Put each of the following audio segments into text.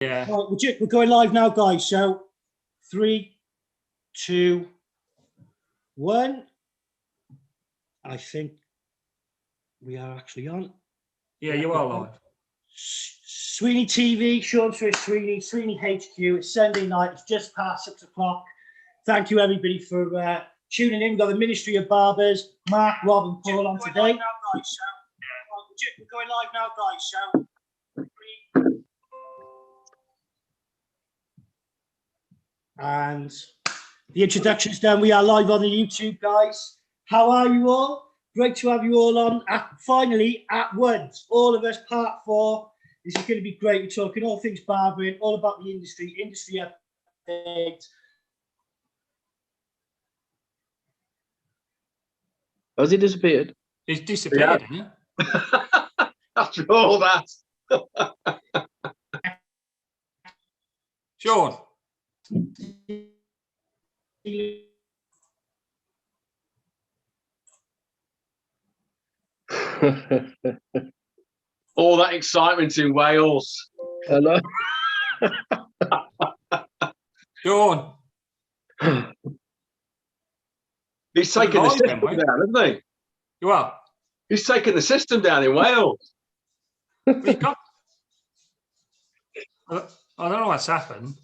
Yeah. Right, we're going live now, guys. So 3, 2, 1. I think we are actually on. Yeah, you are live. SweeneyTV, Sean Swiss, Sweeney HQ. It's Sunday night. It's just past 6 o'clock. Thank you, everybody, for tuning in. We've got the Ministry of Barbers, Mark, Rob, and Paul on today. We're going live now, guys. So and the introduction's done. We are live on the YouTube, guys. How are you all? Great to have you all on. Finally, at once, all of us, part 4. This is going to be great. We're talking all things barbering, all about the industry updates. Has he disappeared? He's disappeared, yeah. After all that. Sean. All that excitement in Wales. Hello. Sean. He's taking the system down, isn't he? You are? He's taking the system down in Wales. I don't know what's happened.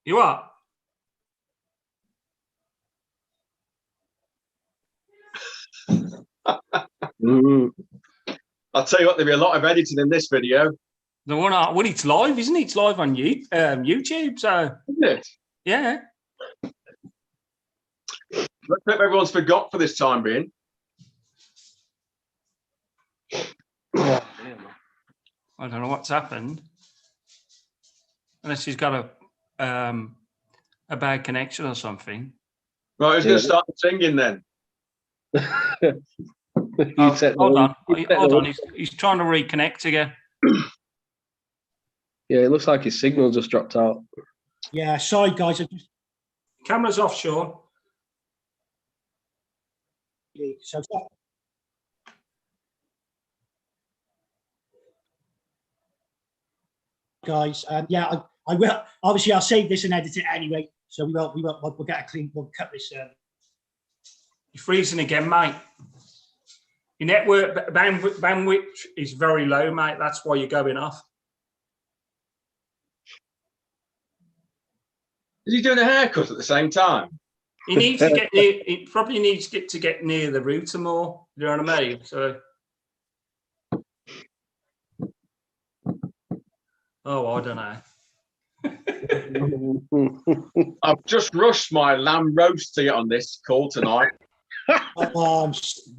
You are? I'll tell you what, there'll be a lot of editing in this video. The one, well, it's live, isn't it? It's live on YouTube, so. Isn't it? Yeah. Let's hope everyone's forgot for this time being. I don't know what's happened. Unless he's got a bad connection or something. Right, who's going to start singing then? Hold on. He's trying to reconnect again. Yeah, it looks like his signal just dropped out. Yeah, sorry, guys. Camera's off, Sean. So, guys, yeah, I will. Obviously, I'll save this and edit it anyway. So we'll get a clean. We'll cut this. You're freezing again, mate. Your network bandwidth is very low, mate. That's why you're going off. Is he doing a haircut at the same time? He needs to get near. He probably needs to get near the router more. You know what I mean? So. Oh, I don't know. I've just rushed my lamb roast to get on this call tonight.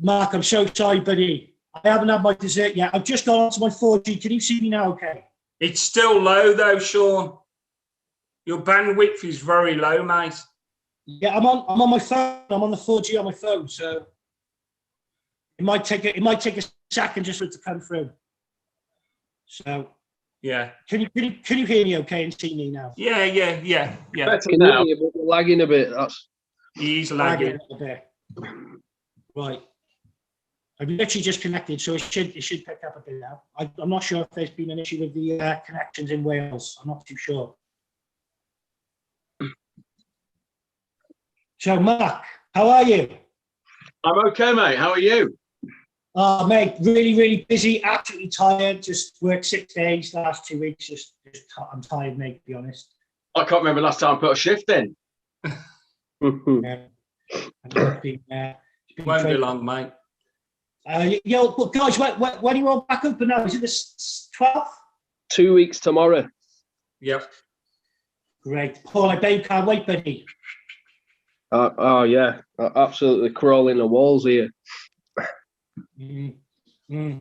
Mark, I'm so sorry, buddy. I haven't had my dessert yet. I've just gone onto my 4G. Can you see me now? Okay. It's still low though, Sean. Your bandwidth is very low, mate. Yeah, I'm on my phone. I'm on the 4G on my phone, so it might take a second just for it to come through. So yeah. Can you hear me okay and see me now? Yeah. Can now. You hear, lagging a bit. He's lagging a bit. Right. I've literally just connected, so it should pick up a bit now. I'm not sure if there's been an issue with the connections in Wales. I'm not too sure. So, Mark, how are you? I'm okay, mate. How are you? Mate, really, really busy, absolutely tired. Just worked 6 days, last 2 weeks. I'm tired, mate, to be honest. I can't remember last time I put a shift in. Won't be long, mate. But guys, when are you all back open now? Is it the 12th? 2 weeks tomorrow. Yep. Great. Paul, I bet you can't wait, buddy. Oh, yeah. Absolutely crawling the walls here. And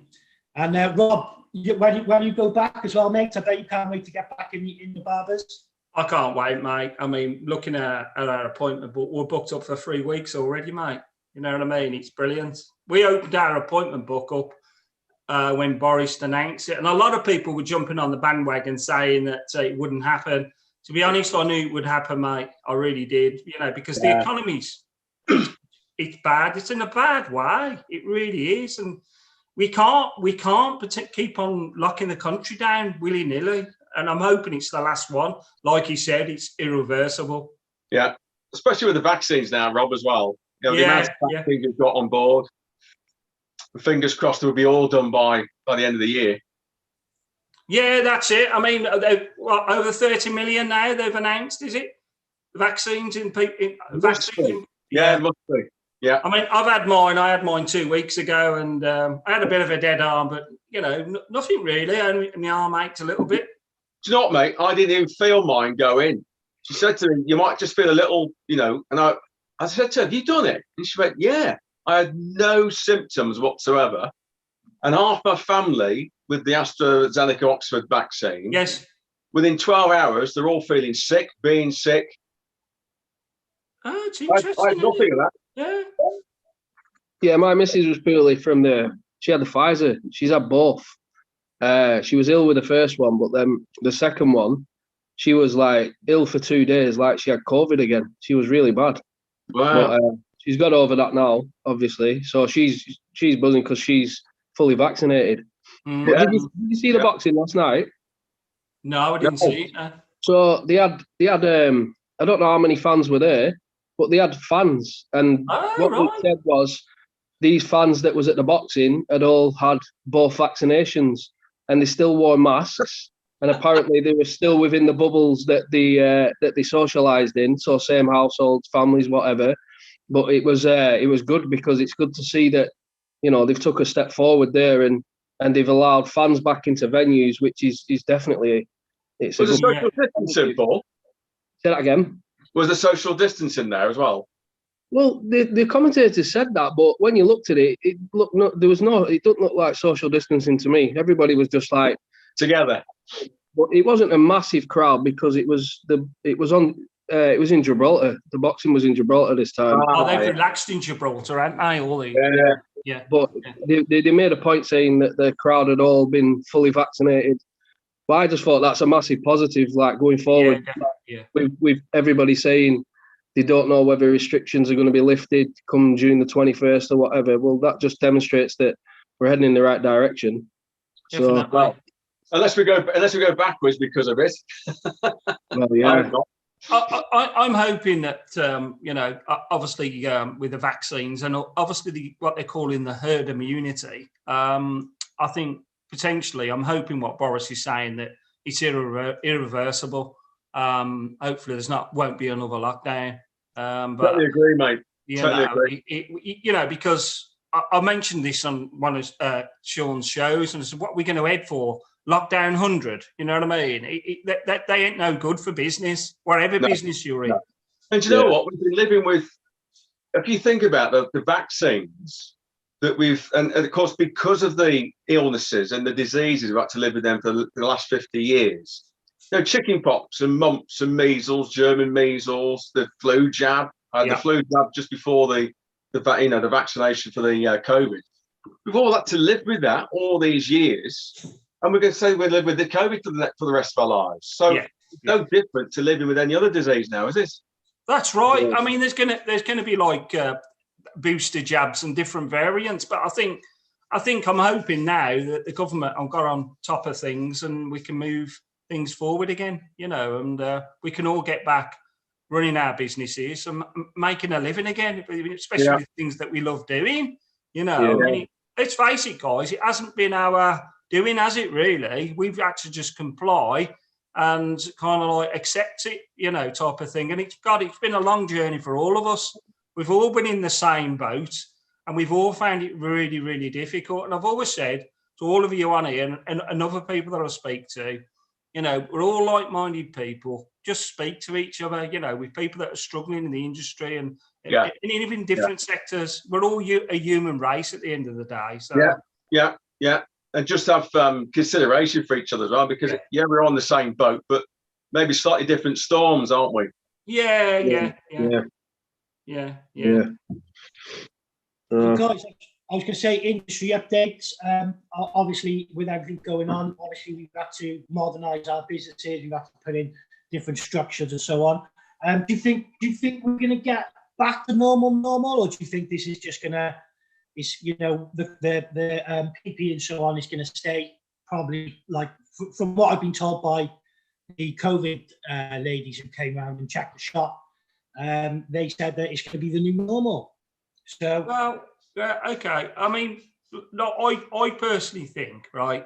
Rob, when you go back as well, mate, I bet you can't wait to get back in the barbers. I can't wait, mate. I mean, looking at our appointment book, we're booked up for 3 weeks already, mate. You know what I mean? It's brilliant. We opened our appointment book up when Boris announced it, and a lot of people were jumping on the bandwagon saying that it wouldn't happen. To be honest, I knew it would happen, mate. I really did, you know, because the economy's it's bad. It's in a bad way. It really is, and we can't keep on locking the country down willy-nilly. And I'm hoping it's the last one. Like he said, it's irreversible. Yeah, especially with the vaccines now, Rob, as well. You know, the amount of vaccines we've got on board. Fingers crossed they'll be all done by the end of the year. Yeah, that's it. I mean, over 30 million now they've announced, is it? Vaccines in people. Yeah, it must be. Yeah. I mean, I had mine 2 weeks ago, and I had a bit of a dead arm, but, you know, nothing really. Only my arm ached a little bit. Do you know what, mate? I didn't even feel mine go in. She said to me, you might just feel a little, you know, and I said to her, have you done it? And she went, yeah. I had no symptoms whatsoever. And half my family with the AstraZeneca Oxford vaccine, yes, within 12 hours, they're all feeling sick, being sick. Oh, it's interesting. I had nothing of that. Yeah. Yeah, my missus was purely from she had the Pfizer. She's had both. She was ill with the first one, but then the second one, she was like ill for 2 days, like she had COVID again. She was really bad. Wow. But she's got over that now, obviously. So she's buzzing because she's fully vaccinated. But did you see the boxing last night? No, I didn't see it. No. So they had I don't know how many fans were there, but they had fans, and what they said was these fans that was at the boxing had all had both vaccinations, and they still wore masks, and apparently they were still within the bubbles that they socialised in, so same households, families, whatever. But it was good, because it's good to see that, you know, they've took a step forward there, and they've allowed fans back into venues, which is definitely Was the social distancing, Paul? Say that again. Was the social distancing there as well? Well, the commentators said that, but when you looked at it, it didn't look like social distancing to me. Everybody was just like together. But it wasn't a massive crowd, because it was in Gibraltar. The boxing was in Gibraltar this time. Oh, they've relaxed in Gibraltar, haven't they? Yeah. But they made a point saying that the crowd had all been fully vaccinated. But I just thought that's a massive positive, like going forward. With everybody saying they don't know whether restrictions are going to be lifted come June the 21st or whatever. Well, that just demonstrates that we're heading in the right direction. Definitely. So, unless we go backwards because of it. Well, yeah. I'm hoping that you know, obviously with the vaccines and obviously what they're calling the herd immunity. I think potentially, I'm hoping what Boris is saying, that it's irreversible. Hopefully, won't be another lockdown. But totally agree, mate. Totally agree. You know, because I mentioned this on one of Sean's shows, and I said, what are we going to head for? Lockdown 100, you know what I mean? They ain't no good for business, whatever business you're in. And do you know what? We've been living with, if you think about the vaccines that and of course, because of the illnesses and the diseases, we've had to live with them for the last 50 years. You know, chicken pox and mumps and measles, German measles, the flu jab, the flu jab just before the vaccination for the COVID. We've all had to live with that all these years. And we're going to say we live with the COVID for the rest of our lives. So it's no different to living with any other disease now, is it? That's right. I mean, there's gonna be like booster jabs and different variants, but I think I'm hoping now that the government have got on top of things and we can move things forward again, you know, and we can all get back running our businesses and making a living again, especially with things that we love doing. You know, I mean, let's face it, guys, it hasn't been our doing, has it really? We've had to just comply and kind of like accept it, you know, type of thing. And it's been a long journey for all of us. We've all been in the same boat and we've all found it really, really difficult. And I've always said to all of you on here and other people that I speak to, you know, we're all like-minded people. Just speak to each other, you know, with people that are struggling in the industry and even different sectors. We're all a human race at the end of the day. So yeah. And just have consideration for each other as well, because we're on the same boat, but maybe slightly different storms, aren't we? Yeah. Guys, I was going to say industry updates. Obviously, with everything going on, obviously we've had to modernise our businesses. We've had to put in different structures and so on. Do you think we're going to get back to normal, or do you think this is just gonna, you know, the PPE and so on is gonna stay probably, like, from what I've been told by the COVID ladies who came around and checked the shop, they said that it's going to be the new normal. So, well, okay. I mean, look, I personally think, right,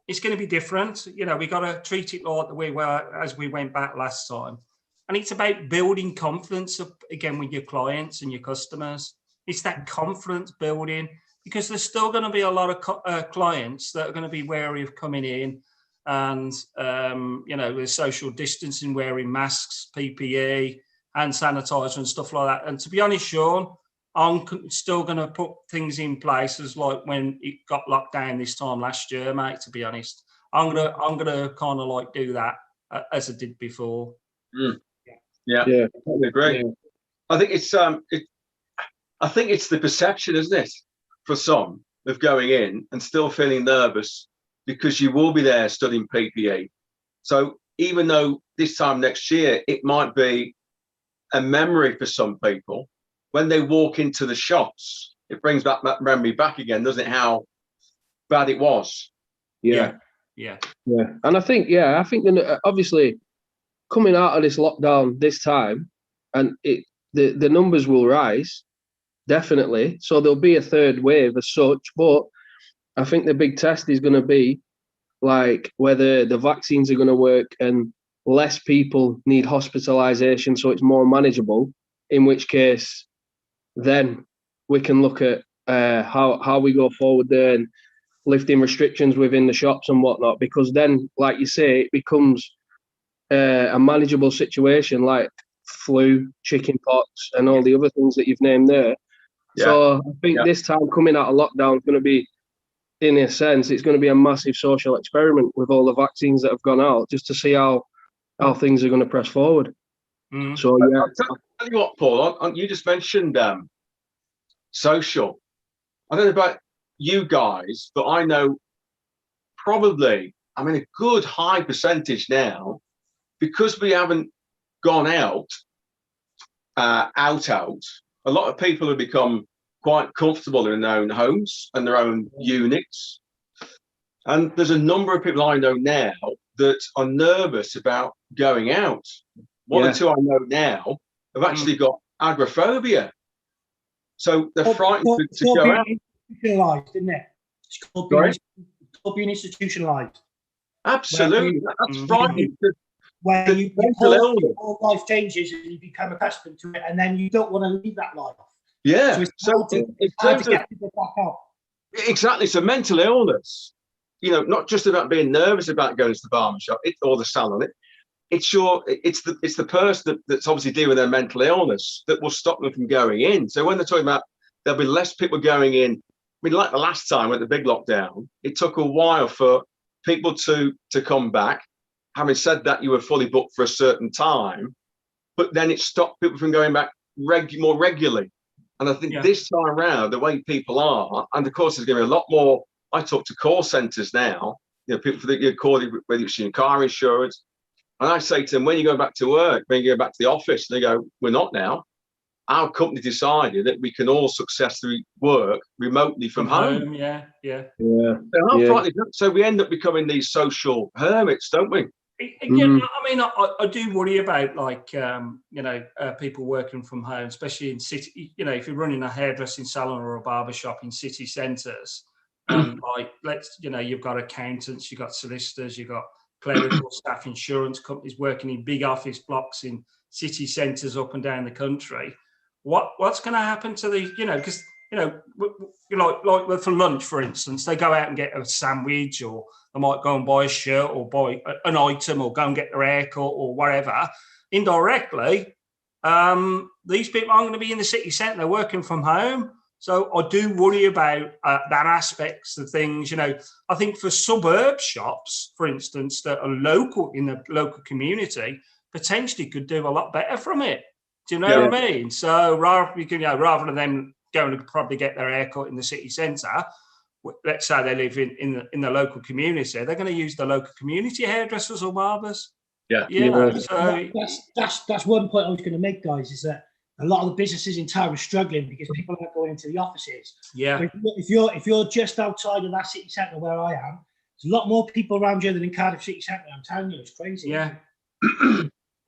it's going to be different. You know, we got to treat it like the way as we went back last time, and it's about building confidence again with your clients and your customers. It's that confidence building, because there's still going to be a lot of clients that are going to be wary of coming in. And, you know, with social distancing, wearing masks, PPE, hand sanitizer and stuff like that. And to be honest, Sean, I'm still going to put things in place as like when it got locked down this time last year, mate, to be honest. I'm gonna kind of like do that as I did before. Yeah, I agree. Yeah. I think it's I think it's the perception, isn't it, for some, of going in and still feeling nervous, because you will be there studying PPE. So even though this time next year, it might be a memory for some people, when they walk into the shops, it brings back that memory back again, doesn't it, how bad it was? Yeah. And I think that obviously coming out of this lockdown this time, and the numbers will rise, definitely. So there'll be a third wave as such, but I think the big test is going to be like whether the vaccines are going to work and less people need hospitalization, so it's more manageable, in which case then we can look at how we go forward there and lifting restrictions within the shops and whatnot, because then, like you say, it becomes a manageable situation, like flu, chicken pox and all the other things that you've named there. So I think this time coming out of lockdown is going to be, in a sense, it's going to be a massive social experiment with all the vaccines that have gone out, just to see how things are going to press forward. So yeah, I'll tell you what, Paul, you just mentioned social. I don't know about you guys, but I know probably, I mean, a good high percentage now, because we haven't gone out, a lot of people have become quite comfortable in their own homes and their own units. And there's a number of people I know now that are nervous about going out. One or two I know now have actually got agoraphobia. So they're frightened to go out. Institutionalized, isn't it? It's called being institutionalized. Absolutely. That's frightening. Where your whole life changes and you become accustomed to it, and then you don't want to leave that life. Yeah. So it's hard to get people back out. Exactly. So mental illness, you know, not just about being nervous about going to the barber shop or the salon. It's the person that's obviously dealing with their mental illness that will stop them from going in. So when they're talking about there'll be less people going in, I mean, like the last time with the big lockdown, it took a while for people to come back. Having said that, you were fully booked for a certain time, but then it stopped people from going back more regularly. And I think this time around, the way people are, and of course, there's going to be a lot more. I talk to call centres now, you know, people that you call, whether it's your car insurance. And I say to them, when you go back to work, when you go back to the office, they go, we're not now. Our company decided that we can all successfully work remotely from home. So we end up becoming these social hermits, don't we? Again, I mean, I do worry about, like, you know, people working from home, especially in city. You know, if you're running a hairdressing salon or a barber shop in city centres, like, you've got accountants, you've got solicitors, you've got clerical staff, insurance companies working in big office blocks in city centres up and down the country. What's going to happen to the, you know, because, you know, like for lunch, for instance, they go out and get a sandwich, or they might go and buy a shirt or buy an item or go and get their haircut or whatever. Indirectly, these people aren't going to be in the city centre. They're working from home. So I do worry about that aspects of things. You know, I think for suburb shops, for instance, that are local in the local community, potentially could do a lot better from it. Do you know what I mean? So rather than them going to probably get their haircut in the city centre, let's say they live in the local community, they're going to use the local community hairdressers or barbers. So that's one point I was going to make, guys, is that a lot of the businesses in town are struggling because people aren't going into the offices. Yeah. If you're just outside of that city centre where I am, there's a lot more people around here than in Cardiff city centre. I'm telling you, it's crazy. Yeah.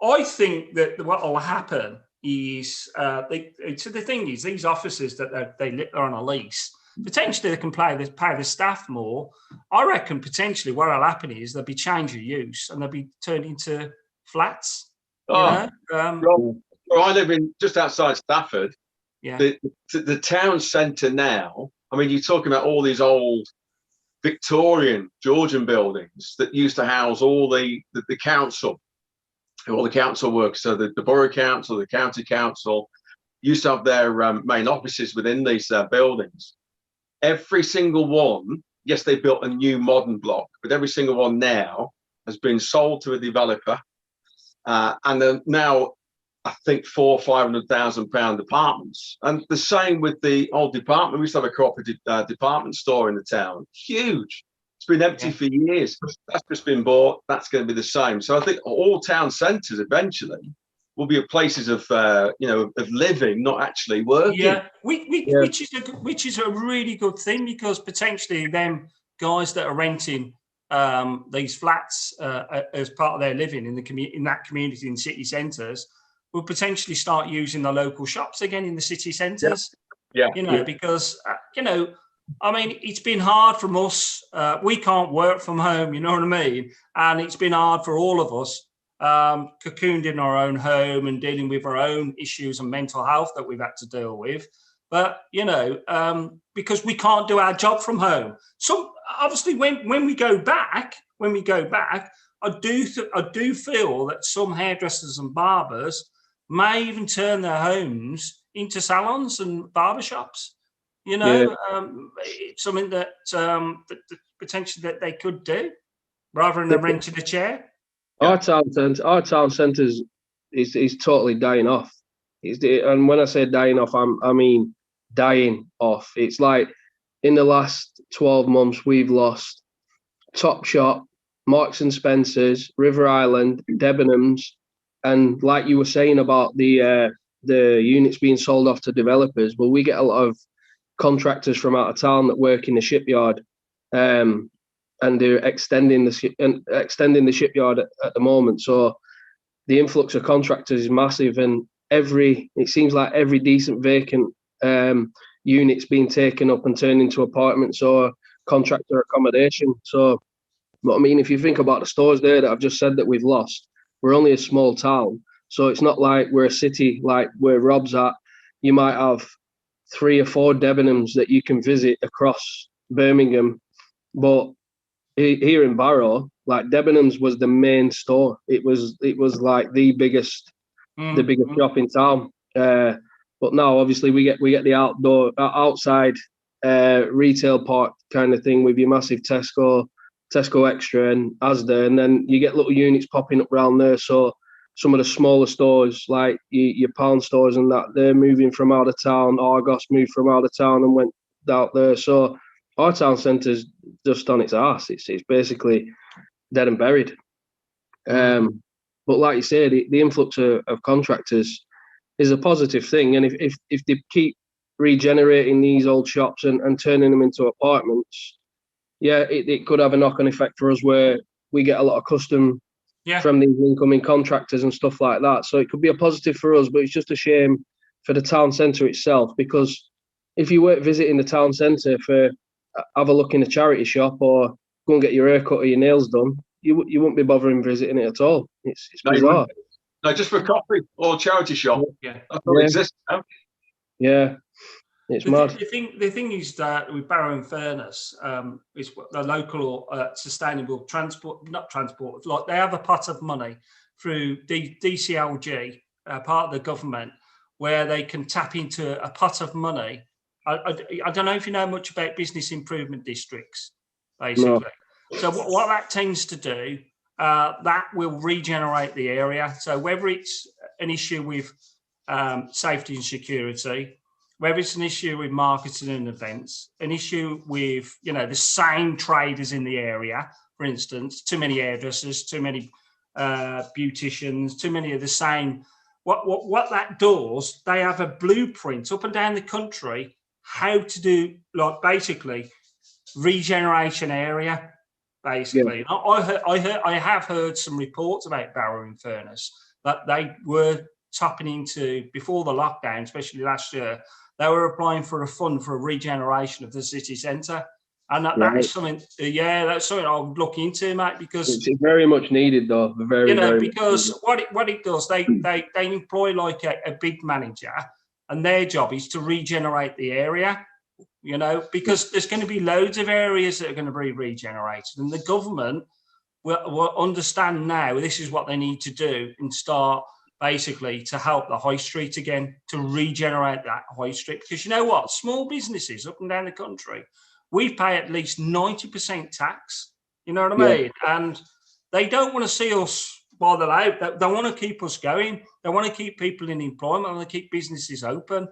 I think that what will happen is so the thing is, these offices that they're on a lease, potentially they can pay the staff more. I reckon potentially what will happen is there'll be change of use and they'll be turned into flats. Oh, well, I live in just outside Stafford. Yeah. The town centre now, I mean, you're talking about all these old Victorian Georgian buildings that used to house all the council, all the council work. So the borough council, the county council used to have their main offices within these buildings. Every single one, yes, they built a new modern block, but every single one now has been sold to a developer. And then now, I think £400,000 or £500,000 apartments. And the same with the old department. We used to have a cooperative department store in the town. Huge. It's been empty for years. That's just been bought. That's going to be the same. So I think all town centres eventually will be places of of living, not actually working. Yeah, which is a really good thing, because potentially them guys that are renting these flats as part of their living in that community in city centres will potentially start using the local shops again in the city centres. Because I mean, it's been hard from us. We can't work from home, you know what I mean? And it's been hard for all of us, cocooned in our own home and dealing with our own issues and mental health that we've had to deal with. But, because we can't do our job from home. So obviously when we go back, I do feel that some hairdressers and barbers may even turn their homes into salons and barbershops. It's something that potentially that they could do rather than renting a chair. Our town centres is totally dying off. And when I say dying off, I mean dying off. It's like in the last 12 months, we've lost Topshop, Marks and Spencer's, River Island, Debenhams, and like you were saying about the units being sold off to developers. Well, we get a lot of contractors from out of town that work in the shipyard, and they're extending the shipyard at the moment. So the influx of contractors is massive, and it seems like every decent vacant unit's being taken up and turned into apartments or contractor accommodation. So, but I mean, if you think about the stores there that I've just said that we've lost, we're only a small town. So it's not like we're a city like where Rob's at. You might have 3 or 4 Debenhams that you can visit across Birmingham. But here in Barrow, like Debenhams was the main store. It was like the biggest shop in town. But now obviously we get the outside retail part kind of thing with your massive Tesco Extra and Asda, and then you get little units popping up around there. So some of the smaller stores, like your pound stores and that, they're moving from out of town. Argos moved from out of town and went out there. So our town centre's just on its arse. It's basically dead and buried. But like you say, the influx of contractors is a positive thing. And if they keep regenerating these old shops and turning them into apartments, it could have a knock-on effect for us where we get a lot of custom from these incoming contractors and stuff like that. So it could be a positive for us, but it's just a shame for the town centre itself, because if you weren't visiting the town centre have a look in a charity shop or go and get your hair cut or your nails done, you wouldn't be bothering visiting it at all. It's bizarre. No, just for coffee or charity shop. Yeah, that's what exists now. Yeah. It's mad. The thing is that with Barrow and Furness, is the local sustainable transport, like they have a pot of money through DCLG, part of the government, where they can tap into a pot of money. I don't know if you know much about business improvement districts, basically. No. So what that tends to do, that will regenerate the area. So whether it's an issue with safety and security, whether it's an issue with marketing and events, an issue with, the same traders in the area, for instance, too many hairdressers, too many beauticians, too many of the same what that does, they have a blueprint up and down the country how to do, like, basically regeneration area, basically. Yeah. I have heard some reports about Barrow in Furness that they were tapping into before the lockdown, especially last year. They were applying for a fund for a regeneration of the city centre. And that is something, that's something I would look into, mate, because it's very much needed, though. Very, because what it does, they employ like a big manager, and their job is to regenerate the area, because there's going to be loads of areas that are going to be regenerated, and the government will understand now this is what they need to do and start basically to help the high street again, to regenerate that high street. Because you know what, small businesses up and down the country, we pay at least 90% tax, you know what I mean? And they don't want to see us while they're out. They want to keep us going. They want to keep people in employment. They want to keep businesses open.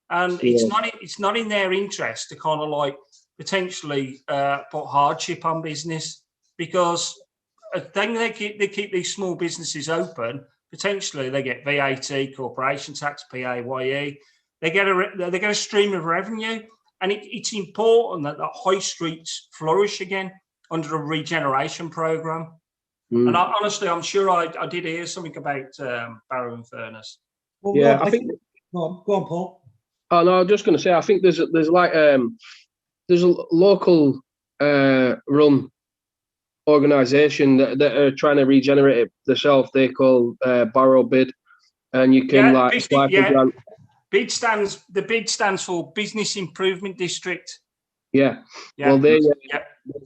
And it's not in their interest to kind of like potentially put hardship on business, because a thing they keep these small businesses open, potentially they get VAT, corporation tax, PAYE. They get a stream of revenue. And it's important that the high streets flourish again under a regeneration programme. And honestly, I'm sure I did hear something about Barrow and Furness. Well, yeah, Rob, I think. Go on, Paul. Oh no, I was just going to say, I think there's a local run organisation that are trying to regenerate it themselves. They call Barrow Bid, and you can apply for grant. BID stands for Business Improvement District. Yeah. Well,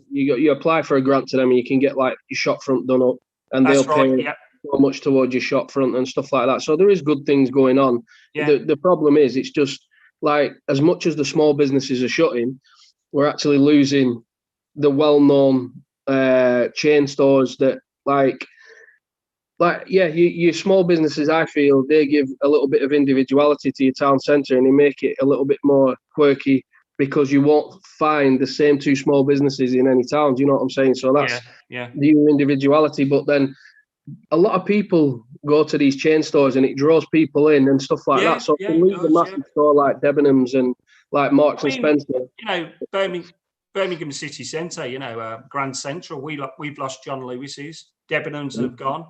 you apply for a grant to them, and you can get like your shop front done up, and they'll pay so much towards your shop front and stuff like that. So there is good things going on. Yeah. The problem is, it's just like, as much as the small businesses are shutting, we're actually losing the well-known chain stores that your small businesses, I feel, they give a little bit of individuality to your town centre, and they make it a little bit more quirky, because you won't find the same two small businesses in any town. Do you know what I'm saying? So that's your individuality. But then a lot of people go to these chain stores, and it draws people in and stuff like that. So you can lose a massive store like Debenhams and like Marks and Spencer. Birmingham City Centre, Grand Central, we've lost John Lewis's. Debenhams have gone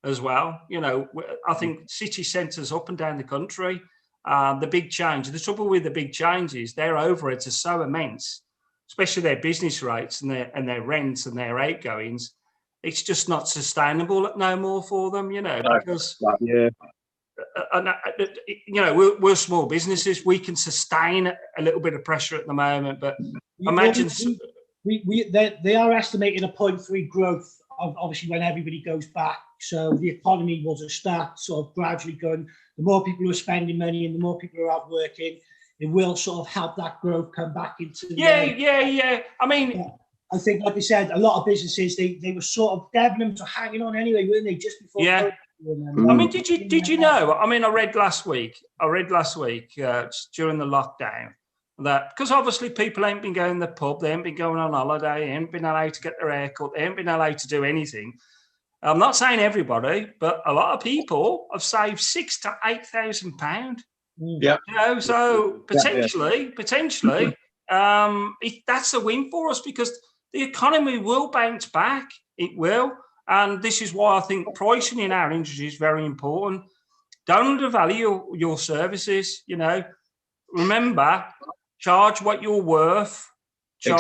as well. I think city centres up and down the country, the big change. The trouble with the big changes, their overheads are so immense, especially their business rates and their rents and their outgoings. It's just not sustainable no more for them, because we're small businesses. We can sustain a little bit of pressure at the moment, but imagine they are estimating a 0.3 growth, obviously, when everybody goes back. So the economy will just start sort of gradually going. The more people who are spending money and the more people who are out working, it will sort of help that growth come back into. I mean, I think, like I said, a lot of businesses they were sort of Devlin to hanging on anyway, weren't they? Just before. Yeah. I mean, did you know? I mean, I read last week during the lockdown that, because obviously people ain't been going to the pub, they ain't been going on holiday, they ain't been allowed to get their hair cut, they ain't been allowed to do anything. I'm not saying everybody, but a lot of people have saved £6,000 to £8,000. Yeah. So potentially, that's a win for us, because the economy will bounce back. It will. And this is why I think pricing in our industry is very important. Don't undervalue your services, Remember, charge what you're worth. Do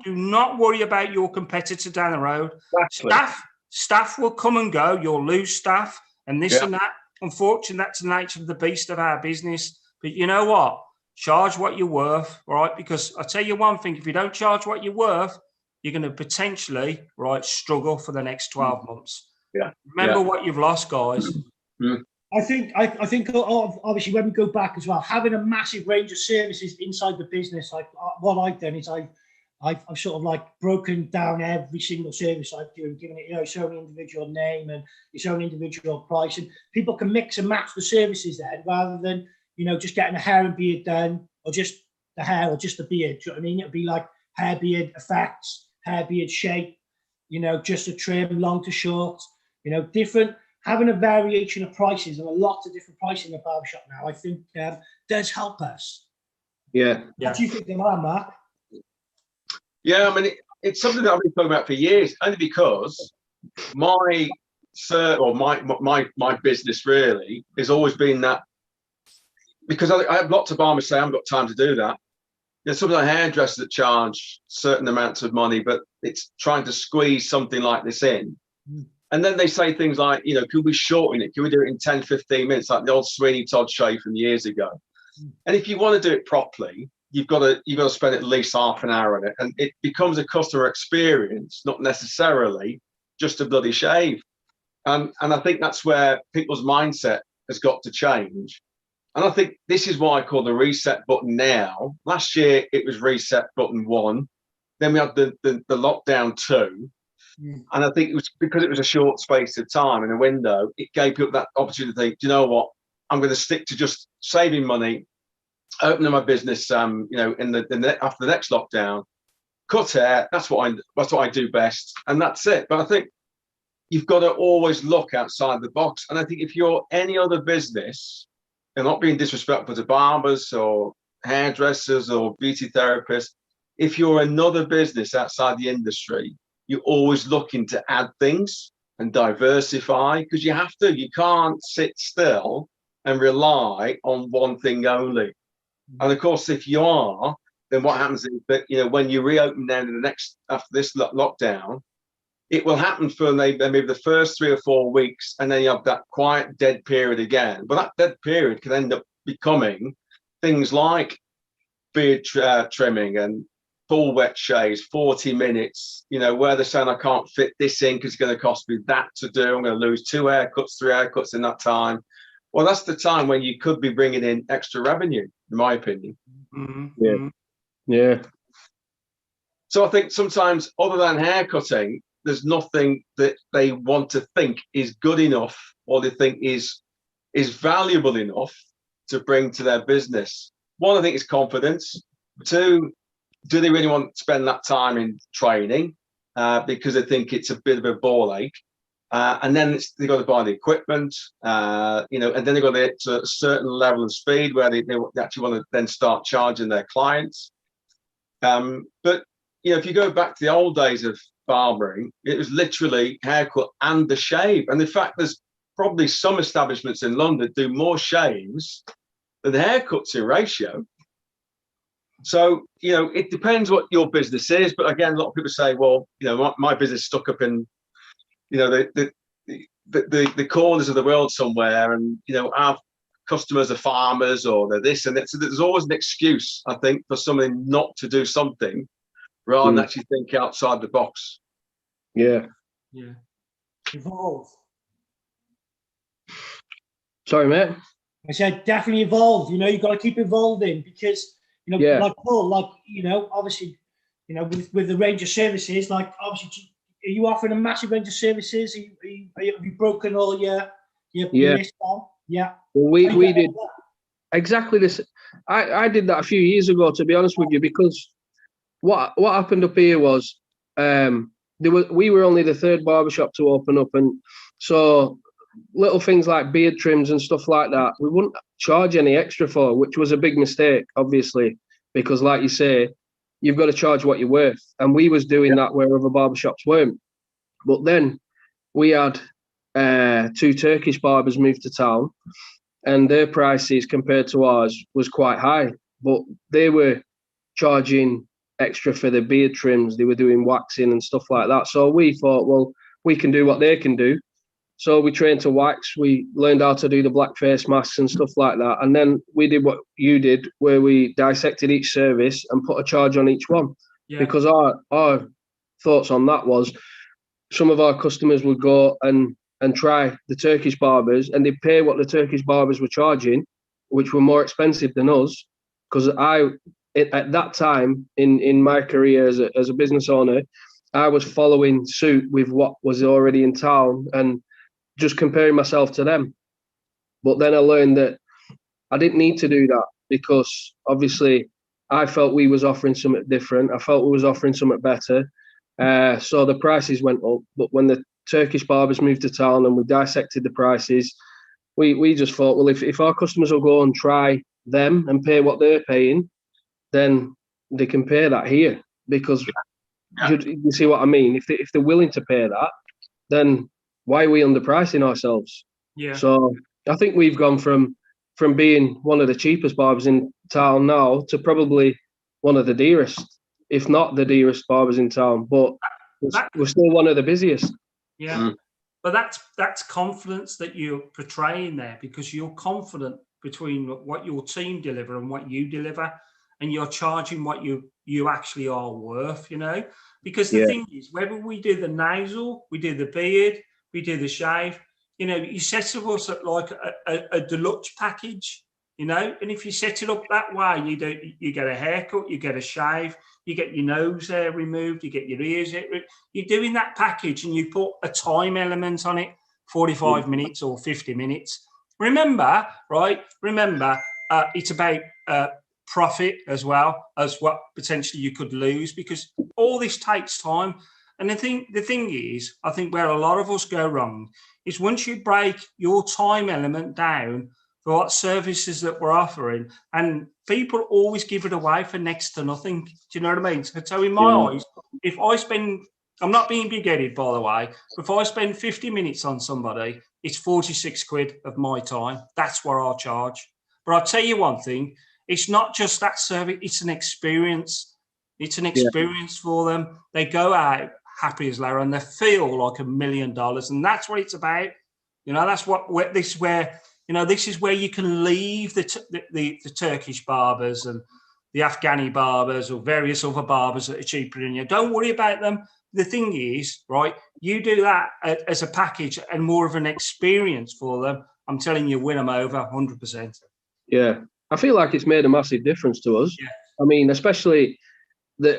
not worry about your competitor down the road. Exactly. Staff will come and go. You'll lose staff and this and that. Unfortunately, that's the nature of the beast of our business. But you know what? Charge what you're worth, right? Because I'll tell you one thing, if you don't charge what you're worth, you're going to potentially, struggle for the next 12 months. Yeah. Remember what you've lost, guys. Mm. I think obviously when we go back as well, having a massive range of services inside the business, what I've done is I've sort of like broken down every single service I've given it, its own individual name and its own individual price, and people can mix and match the services then, rather than just getting a hair and beard done, or just the hair or just the beard. Do you know what I mean? It'd be like hair, beard, effects, hair, beard, shape, just a trim, long to short, different. having a variation of prices and a lot of different pricing in a barbershop now, I think does help us. Yeah. What do you think of that, Mark? Yeah, I mean, it's something that I've been talking about for years, only because my business really has always been that, because I have lots of barbers say I haven't got time to do that. There's some of the hairdressers that charge certain amounts of money, but it's trying to squeeze something like this in. And then they say things like, you know, could we shorten it? Can we do it in 10, 15 minutes, like the old Sweeney Todd show from years ago? And if you want to do it properly, you've got to spend at least half an hour on it. And it becomes a customer experience, not necessarily just a bloody shave. And I think that's where people's mindset has got to change. And I think this is why I call the reset button now. Last year, it was reset button 1. Then we had the lockdown 2. And I think it was because it was a short space of time in a window, it gave people that opportunity to think, do you know what? I'm going to stick to just saving money, opening my business, you know, after the next lockdown, cut hair. That's what I do best. And that's it. But I think you've got to always look outside the box. And I think if you're any other business, and not being disrespectful to barbers or hairdressers or beauty therapists, if you're another business outside the industry, you're always looking to add things and diversify, because you have to. You can't sit still and rely on one thing only. And of course, if you are, then what happens is that, you know, when you reopen now in the next, after this lockdown, it will happen for maybe the first 3 or 4 weeks, and then you have that quiet dead period again. But that dead period can end up becoming things like beard trimming and full wet shaves, 40 minutes, you know, where they're saying I can't fit this in because it's going to cost me that to do. I'm going to lose 2 haircuts, 3 haircuts in that time. Well, that's the time when you could be bringing in extra revenue, in my opinion. Yeah. So I think sometimes, other than haircutting, there's nothing that they want to think is good enough, or they think is valuable enough to bring to their business. 1, I think, is confidence. 2, do they really want to spend that time in training because they think it's a bit of a ball ache? And then they've got to buy the equipment, you know, and then they've got to get to a certain level of speed where they actually want to then start charging their clients. But, you know, if you go back to the old days of barbering, it was literally haircut and the shave. And in fact, there's probably some establishments in London that do more shaves than haircuts in ratio. So, you know, it depends what your business is. But again, a lot of people say, well, you know, my business stuck up in, you know, the corners of the world somewhere, and, you know, our customers are farmers, or they're this and that. So there's always an excuse, I think, for somebody not to do something rather than actually think outside the box. Yeah. Evolve. Sorry, mate. I said definitely evolve. You know, you've got to keep evolving, because, you know, like Paul, like, you know, obviously, you know, with the range of services, like, obviously, are you offering a massive range of services? Have you broken all your list down? Yeah. Well, we did exactly this. I did that a few years ago, to be honest with you, because what happened up here was we were only the 3rd barbershop to open up, and so little things like beard trims and stuff like that, we wouldn't charge any extra for, which was a big mistake, obviously, because, like you say, you've got to charge what you're worth, and we was doing that where other barbershops weren't. But then we had 2 Turkish barbers move to town, and their prices compared to ours was quite high, but they were charging extra for the beard trims. They were doing waxing and stuff like that. So we thought, well, we can do what they can do. So we trained to wax. We learned how to do the black face masks and stuff like that. And then we did what you did, where we dissected each service and put a charge on each one. Yeah. Because our thoughts on that was, some of our customers would go and try the Turkish barbers, and they'd pay what the Turkish barbers were charging, which were more expensive than us. Because at that time in my career as a business owner, I was following suit with what was already in town and just comparing myself to them. But then I learned that I didn't need to do that, because obviously I felt we was offering something different. I felt we was offering something better. So the prices went up. But when the Turkish barbers moved to town and we dissected the prices, we just thought, well, if our customers will go and try them and pay what they're paying, then they can pay that here. Because you see what I mean? If they're willing to pay that, then why are we underpricing ourselves? Yeah. So I think we've gone from being one of the cheapest barbers in town now to probably one of the dearest, if not the dearest barbers in town. But we're still one of the busiest. Yeah. But that's confidence that you're portraying there, because you're confident between what your team deliver and what you deliver, and you're charging what you actually are worth, you know. Because the thing is, whether we do the nasal, we do the beard, we do the shave, you know, you set us at like a deluxe package, you know, and if you set it up that way, you get a haircut, you get a shave, you get your nose hair removed, you get your ears hair. You're doing that package, and you put a time element on it, 45 minutes or 50 minutes. Remember, right? Remember, it's about profit as well as what potentially you could lose, because all this takes time. And the thing is, I think where a lot of us go wrong is once you break your time element down for what services that we're offering, and people always give it away for next to nothing. Do you know what I mean? So in my eyes, if I spend, I'm not being big-headed, by the way, but if I spend 50 minutes on somebody, it's 46 quid of my time. That's what I'll charge. But I'll tell you one thing, it's not just that service, it's an experience. It's an experience for them. They go out happy as Larry, and they feel like $1 million. And that's what it's about. You know, that's what this is where, you know, this is where you can leave the Turkish barbers and the Afghani barbers or various other barbers that are cheaper than you. Don't worry about them. The thing is, right, you do that as a package and more of an experience for them. I'm telling you, win them over 100%. Yeah, I feel like it's made a massive difference to us. Yeah. I mean, especially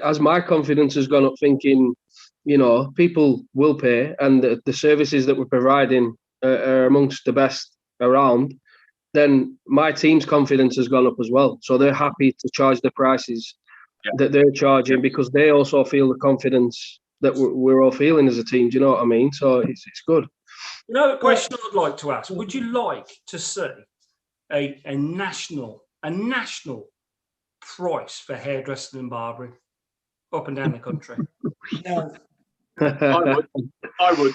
as my confidence has gone up, thinking, you know, people will pay, and the services that we're providing are amongst the best around, then my team's confidence has gone up as well. So they're happy to charge the prices that they're charging because they also feel the confidence that we're all feeling as a team. Do you know what I mean? So it's good. You know, a question I'd like to ask: would you like to see a national price for hairdressing and barbering up and down the country? No. I would.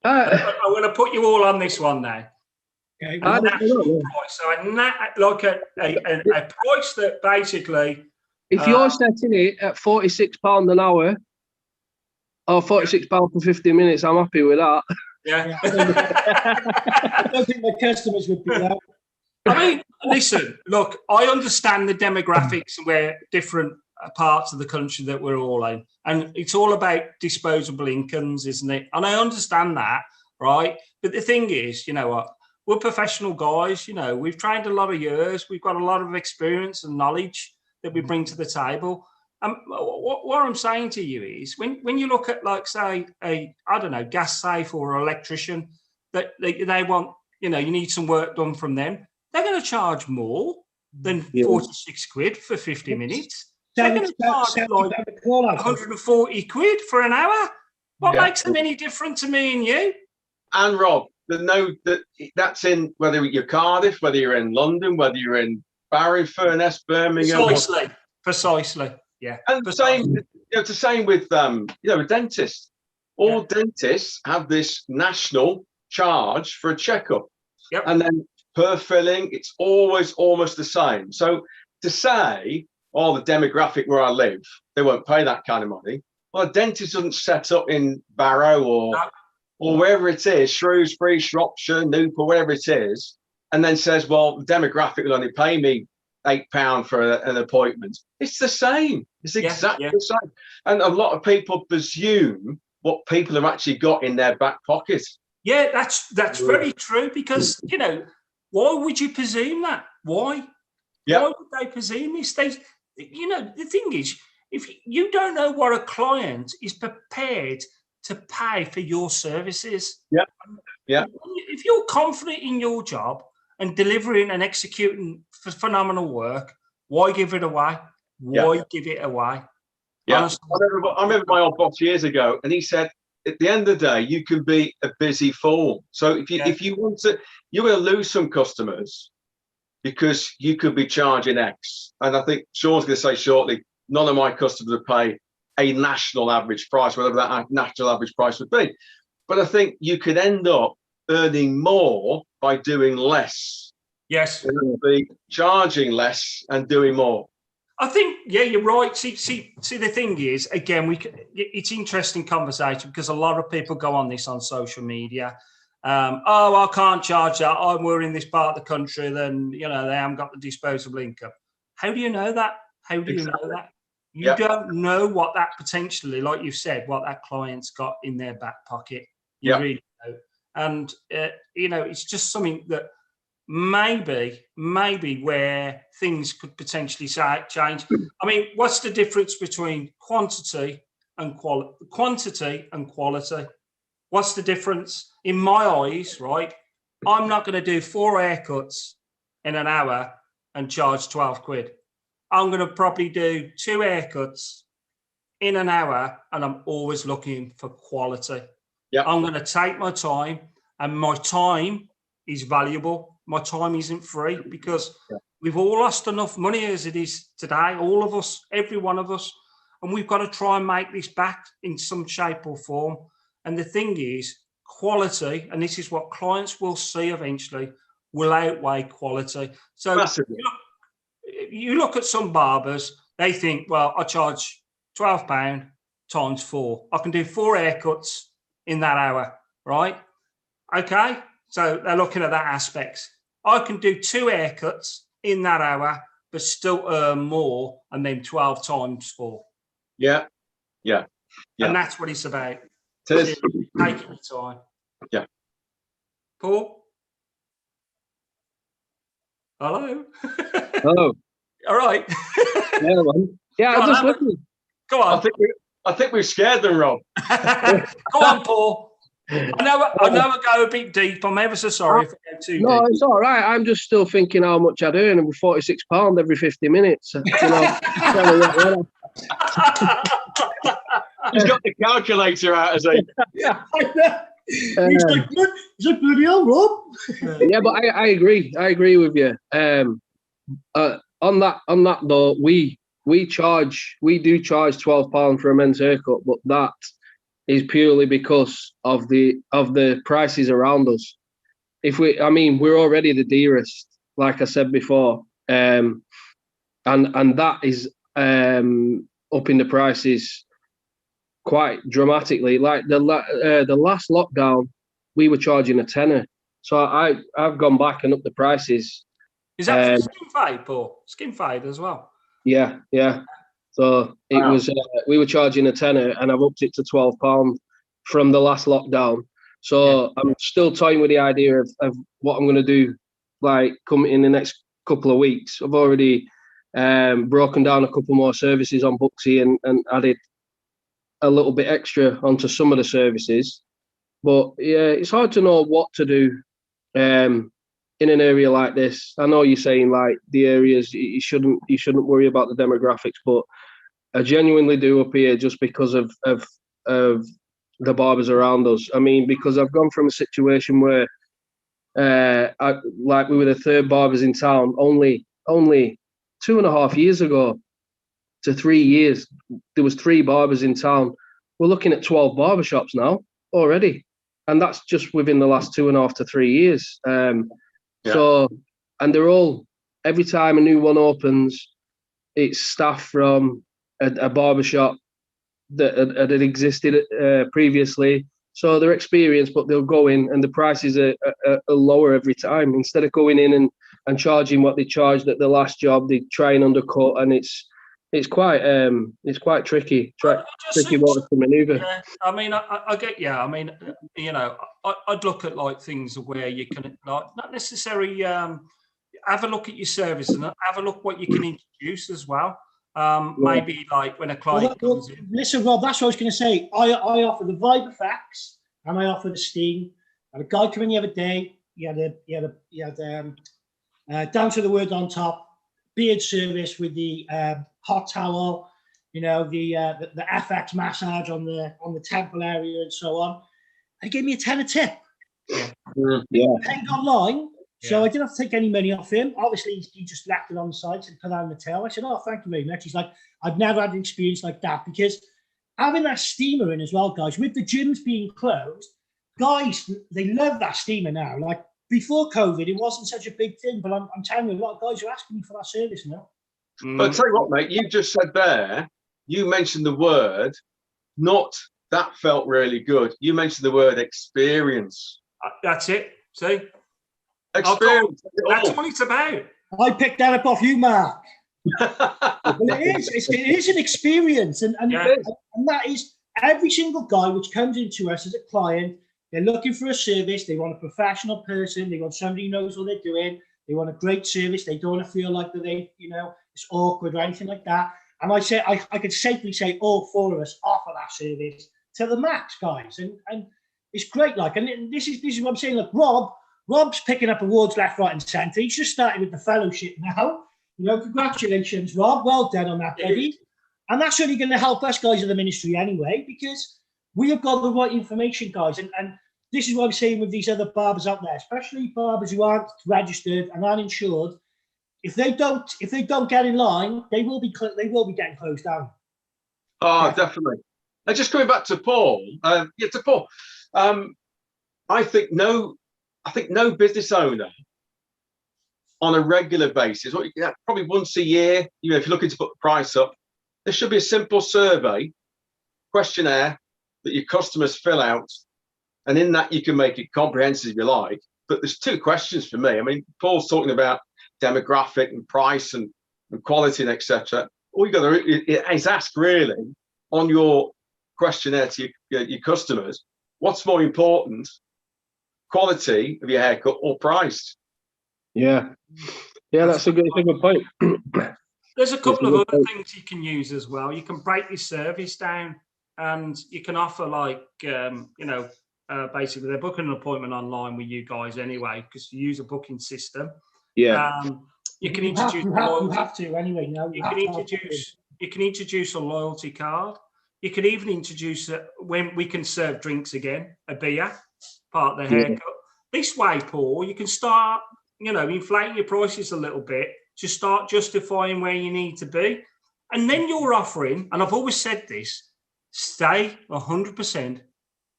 I'm going to put you all on this one now. Okay. A national price, so a price that basically. If you're setting it at £46 an hour or £46 for 50 minutes, I'm happy with that. Yeah. I don't think the customers would be that. I mean, listen, look, I understand the demographics and where different parts of the country that we're all in, and it's all about disposable incomes, isn't it? And I understand that, right? But the thing is, you know what? We're professional guys, you know, we've trained a lot of years, we've got a lot of experience and knowledge that we bring to the table. What I'm saying to you is when you look at, like, say, I don't know, gas safe or an electrician, that they want, you know, you need some work done from them, they're going to charge more than 46 quid for 50 minutes. They're going to charge like 140 quid for an hour. What makes them any different to me and you? And Rob, that's in whether you're Cardiff, whether you're in London, whether you're in Barry, Furness, Birmingham. Precisely. Yeah. And the same with a dentist. All dentists have this national charge for a checkup. Yep. And then per filling, it's always almost the same. So to say, the demographic where I live, they won't pay that kind of money. Well, a dentist doesn't set up in Barrow or wherever it is, Shrewsbury, Shropshire, Newport, wherever it is, and then says, well, the demographic will only pay me £8 for an appointment. It's the same. It's exactly the same. And a lot of people presume what people have actually got in their back pocket. Yeah, that's very true, because, you know, why would you presume that? Why? Yeah. Why would they presume this? You know, the thing is, if you don't know what a client is prepared to pay for your services. Yeah. If you're confident in your job and delivering and executing phenomenal work, why give it away? Why give it away? Yeah, Honestly. I remember my old boss years ago, and he said, at the end of the day, you can be a busy fool. So if you want to, you're going to lose some customers because you could be charging X. And I think Sean's going to say shortly, none of my customers would pay a national average price, whatever that national average price would be. But I think you could end up earning more by doing less. Yes. Be charging less and doing more. I think, yeah, you're right. See, the thing is, again, it's interesting conversation because a lot of people go on this on social media. Oh, I can't charge that. We're in this part of the country, then, they haven't got the disposable income. How do you know that? How do you know that? You don't know what that potentially, like you said, what that client's got in their back pocket. You really know. And, it's just something that maybe where things could potentially change. I mean, what's the difference between quantity and quality? What's the difference? In my eyes, right? I'm not going to do 4 haircuts in an hour and charge 12 quid. I'm going to probably do 2 haircuts in an hour, and I'm always looking for quality. Yeah. I'm going to take my time, and my time is valuable. My time isn't free because we've all lost enough money as it is today, all of us, every one of us, and we've got to try and make this back in some shape or form. And the thing is, quality, and this is what clients will see eventually, will outweigh quality. So you look at some barbers, they think, well, I charge £12 times 4. I can do 4 haircuts in that hour, right? Okay, so they're looking at that aspect. I can do 2 haircuts in that hour, but still earn more, and then 12 times 4. Yeah. And that's what it's about. Taking your time. Yeah. Paul? Hello? Hello. All right. Yeah, I'm just looking. Go on. I think we've scared them, Rob. Go on, Paul. I know I go a bit deep. I'm ever so sorry if I go too deep. No, it's all right. I'm just still thinking how much I'd earn with £46 every 50 minutes. He's got the calculator out, has he? He's like, bloody hell, Rob. Yeah, but I agree. I agree with you. On that though, we do charge £12 for a men's haircut, but that is purely because of the prices around us. We're already the dearest, like I said before, and that is upping the prices quite dramatically. Like the last lockdown, we were charging a tenner. So I've gone back and upped the prices. Is that for skin fade, Paul? Skin fade as well? Yeah. So it was we were charging a tenner, and I've upped it to £12 from the last lockdown. So I'm still toying with the idea of what I'm going to do, like come in the next couple of weeks. I've already broken down a couple more services on Booksy and added a little bit extra onto some of the services. But yeah, it's hard to know what to do in an area like this. I know you're saying like the areas you shouldn't worry about the demographics, but I genuinely do up here just because of the barbers around us. I mean, because I've gone from a situation where we were the 3rd barbers in town only 2.5 years ago to 3 years. There was 3 barbers in town. We're looking at 12 barbershops now already, and that's just within the last 2.5 to 3 years. So, and they're all, every time a new one opens, it's staff from a barbershop that had existed previously. So they're experienced, but they'll go in and the prices are lower every time. Instead of going in and charging what they charged at the last job, they try and undercut, and it's quite tricky water to manoeuvre. Yeah, I mean, I get. Yeah, I mean, I'd look at like things where you can not necessarily have a look at your service and have a look what you can introduce as well. Maybe like when a client comes in. Listen, Rob, that's what I was going to say. I offer the vibe effects and I offer the steam. And a guy came in the other day. He had down to the word on top beard service with the hot towel. you know, the FX massage on the temple area and so on. They gave me a tenner tip. Yeah. Paid online, so I didn't have to take any money off him. Obviously, he just left it on the side and put on the tail. I said, "Oh, thank you very much." He's like, "I've never had an experience like that," because having that steamer in as well, guys, with the gyms being closed, guys, they love that steamer now. Like before COVID, it wasn't such a big thing, but I'm telling you, a lot of guys are asking me for that service now. But I'll tell you what, mate, you just said there, you mentioned the word, not that felt really good. You mentioned the word experience. That's it. See? Experience. That's what it's about. I picked that up off you, Mark. Well, it is an experience, and that is every single guy which comes into us as a client. They're looking for a service. They want a professional person. They want somebody who knows what they're doing. They want a great service. They don't want to feel like that it's awkward or anything like that. And I say I could safely say all four of us offer that service to the max, guys, and it's great. Like, and this is what I'm saying. Like Rob's picking up awards left, right, and centre. He's just started with the fellowship now. You know, congratulations, Rob. Well done on that, buddy. And that's only going to help us guys in the ministry anyway, because we have got the right information, guys. And this is what I'm saying with these other barbers out there, especially barbers who aren't registered and aren't insured. If they don't get in line, they will be getting closed down. Oh, definitely. And just coming back to Paul, I think no business owner on a regular basis, probably once a year, you know, if you're looking to put the price up, there should be a simple survey questionnaire that your customers fill out, and in that you can make it comprehensive if you like. But there's two questions for me. I mean, Paul's talking about demographic and price and quality and etc. All you got to is ask really on your questionnaire to your customers, what's more important, quality of your haircut or price? Yeah, that's a good point. There's a couple of other things you can use as well. You can break your service down, and you can offer like, basically they're booking an appointment online with you guys anyway, because you use a booking system. Yeah. You can introduce you have to anyway now. You can introduce a loyalty card. You can even introduce when we can serve drinks again, a beer, part of the haircut. This way, Paul, you can start, inflating your prices a little bit to start justifying where you need to be. And then you're offering, and I've always said this, stay 100%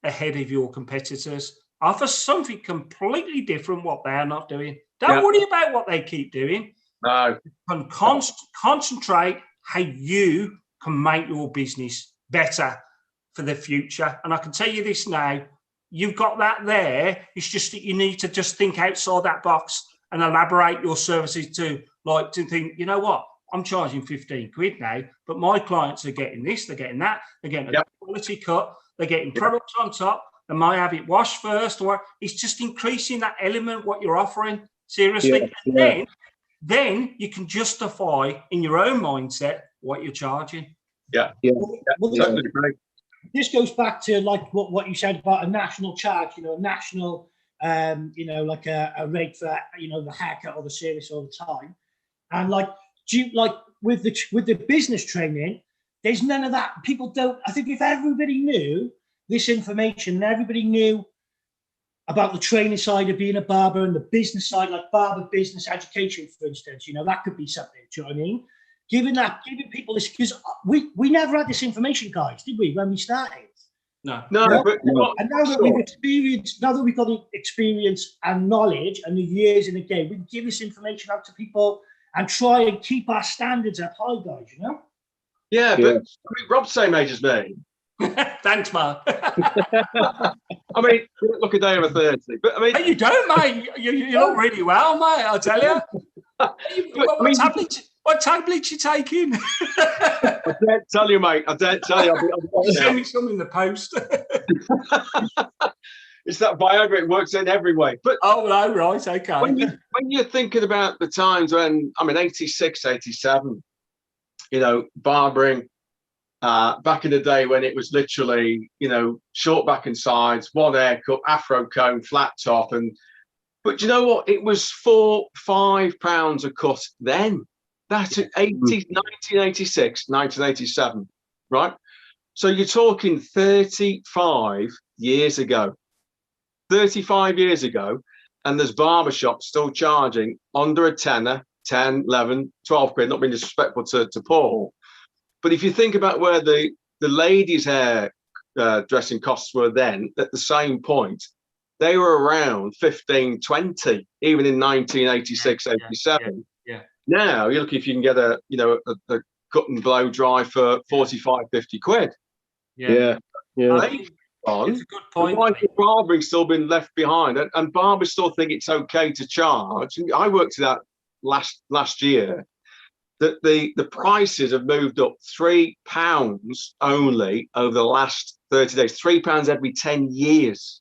ahead of your competitors. Offer something completely different what they're not doing. Don't worry about what they keep doing. No. And concentrate how you can make your business better for the future. And I can tell you this now, you've got that there. It's just that you need to just think outside that box and elaborate your services to think, you know what, I'm charging 15 quid now, but my clients are getting this, they're getting that, they're getting a quality cut, they're getting products on top, they might have it washed first, or it's just increasing that element, what you're offering, seriously. And then you can justify in your own mindset what you're charging. This goes back to like what you said about a national charge, a national, like a rate for, the haircut or the service all the time. And with the business training, there's none of that. People don't, I think if everybody knew this information and everybody knew about the training side of being a barber and the business side, like barber business education, for instance, that could be something, do you know what I mean? Giving people this, because we never had this information, guys, did we, when we started? No. And now that we've got the experience and knowledge and the years in the game, we can give this information out to people and try and keep our standards up high, guys, Yeah, but I mean, Rob's same age as me. Thanks, Mark. I mean, look a day over 30. But I mean, hey, you don't, mate. You look really well, mate. I'll tell you. What tablet you taking? I don't tell you, mate. I don't tell you. Send me some in the post. It's that Viagra. It works in every way. But right, okay. When you're thinking about the times when, 86, 87, barbering, back in the day when it was literally, short back and sides, one haircut, afro comb, flat top, but you know what? It was £4-5 a cut then. That's 1986, 1987, right? So you're talking 35 years ago. 35 years ago, and there's barbershops still charging under a tenner, 10, 11, 12 quid, not being disrespectful to Paul. But if you think about where the ladies' hair dressing costs were then, at the same point, they were around 15, 20, even in 1986, 87. Yeah. Now you're looking if you can get a cut and blow dry for 45, 50 quid. Yeah. It's a good point. Why has barbering still been left behind? And barbers still think it's okay to charge. And I worked it out last year that the prices have moved up £3 only over the last 30 days. £3 every 10 years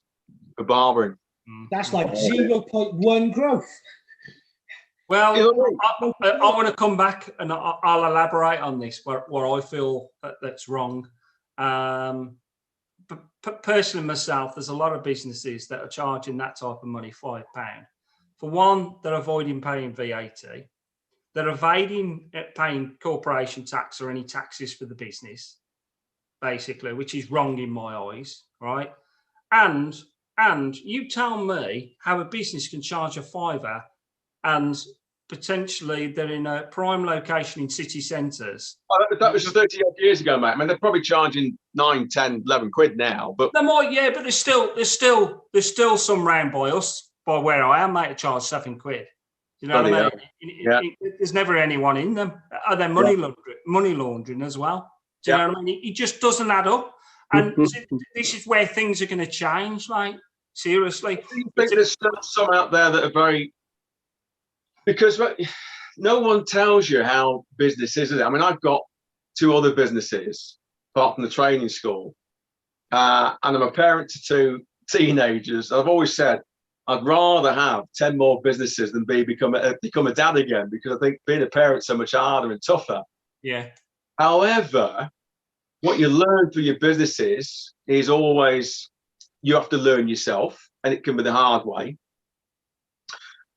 for barbering. That's like 0.1 growth. Well, I want to come back and I'll elaborate on this where I feel that's wrong. But personally myself, there's a lot of businesses that are charging that type of money, £5. For one, they're avoiding paying VAT. They're evading paying corporation tax or any taxes for the business, basically, which is wrong in my eyes, right? And you tell me how a business can charge a £5 and potentially they're in a prime location in city centres. Oh, that was 30 odd years ago, mate. I mean, they're probably charging 9, 10, 11 quid now. But they might, yeah, but there's still some round by us, by where I am, mate, to charge 7 quid. You know what I mean? There's never anyone in them. Are they money laundering as well? Do you know what I mean? It just doesn't add up. And this is where things are going to change, like, seriously. Do you think there's still some out there that are very... Because no one tells you how business is. I mean, I've got 2 other businesses, apart from the training school. And I'm a parent to 2 teenagers. I've always said, I'd rather have 10 more businesses than become a dad again, because I think being a parent's so much harder and tougher. Yeah. However, what you learn through your businesses is always you have to learn yourself, and it can be the hard way.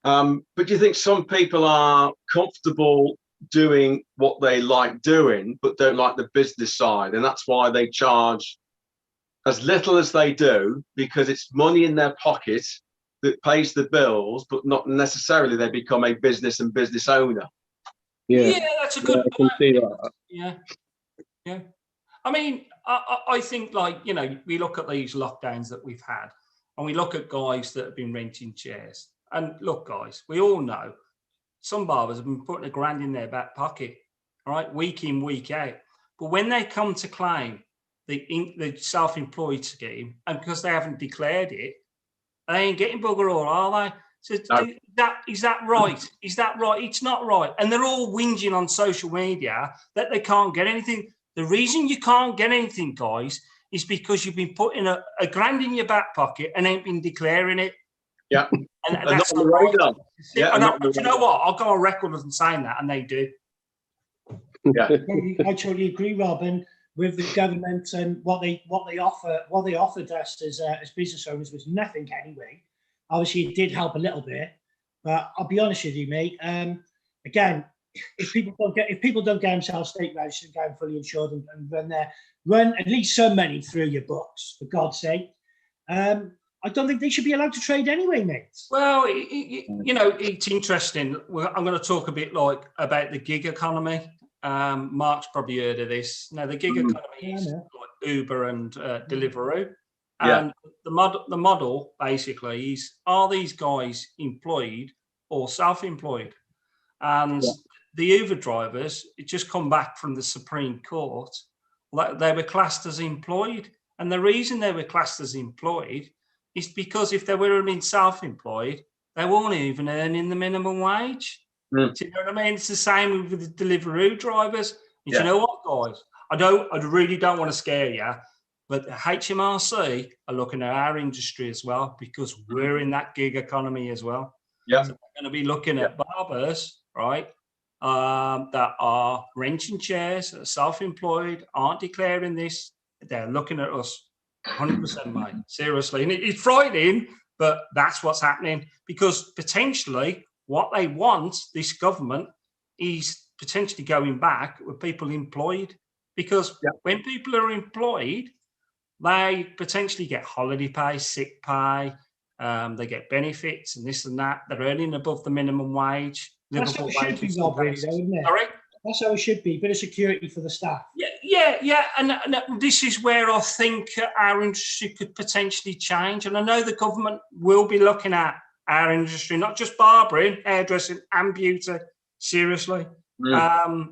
But do you think some people are comfortable doing what they like doing, but don't like the business side, and that's why they charge as little as they do, because it's money in their pocket that pays the bills, but not necessarily they become a business and business owner? Yeah, that's a good I can see that. Yeah. I mean, I think, like, you know, we look at these lockdowns that we've had, and we look at guys that have been renting chairs. And look, guys, we all know some barbers have been putting £1,000 in their back pocket, all right, week in, week out. But when they come to claim the self-employed scheme, and because they haven't declared it, they ain't getting bugger all, are they? So is that right? Is that right? It's not right. And they're all whinging on social media that they can't get anything. The reason you can't get anything, guys, is because you've been putting £1,000 in your back pocket and ain't been declaring it. Yeah. And that's not right. Yeah, but you know what? I'll go on record as saying that, and they do. Yeah. I totally agree, Robin, with the government and what they offered us as business owners was nothing anyway. Obviously, it did help a little bit, but I'll be honest with you, mate. Again, if people don't get themselves state registered, get fully insured, and run at least some money through your books, for God's sake. I don't think they should be allowed to trade anyway, mate. Well, you know, it's interesting. I'm going to talk a bit about the gig economy. Mark's probably heard of this. Now, the gig economy is like Uber and Deliveroo. And the model basically is, are these guys employed or self-employed? And the Uber drivers, it just come back from the Supreme Court, they were classed as employed. And the reason they were classed as employed is because if they were being self-employed, they weren't even earning the minimum wage. Do you know what I mean? It's the same with the Deliveroo drivers. And you know what, guys? I really don't want to scare you, but the HMRC are looking at our industry as well, because we're in that gig economy as well. Yeah. So they're going to be looking at barbers, right, that are renting chairs, that are self-employed, aren't declaring this. They're looking at us. 100%, mate. Seriously. And it's frightening, but that's what's happening, because potentially what they want, this government, is potentially going back with people employed, because when people are employed, they potentially get holiday pay, sick pay, they get benefits and this and that. They're earning above the minimum wage. That's how it should be, Rob, really, though, isn't it? Sorry? That's how it should be. Bit of security for the staff. Yeah. And this is where I think our industry could potentially change. And I know the government will be looking at our industry, not just barbering, hairdressing and beauty, seriously. I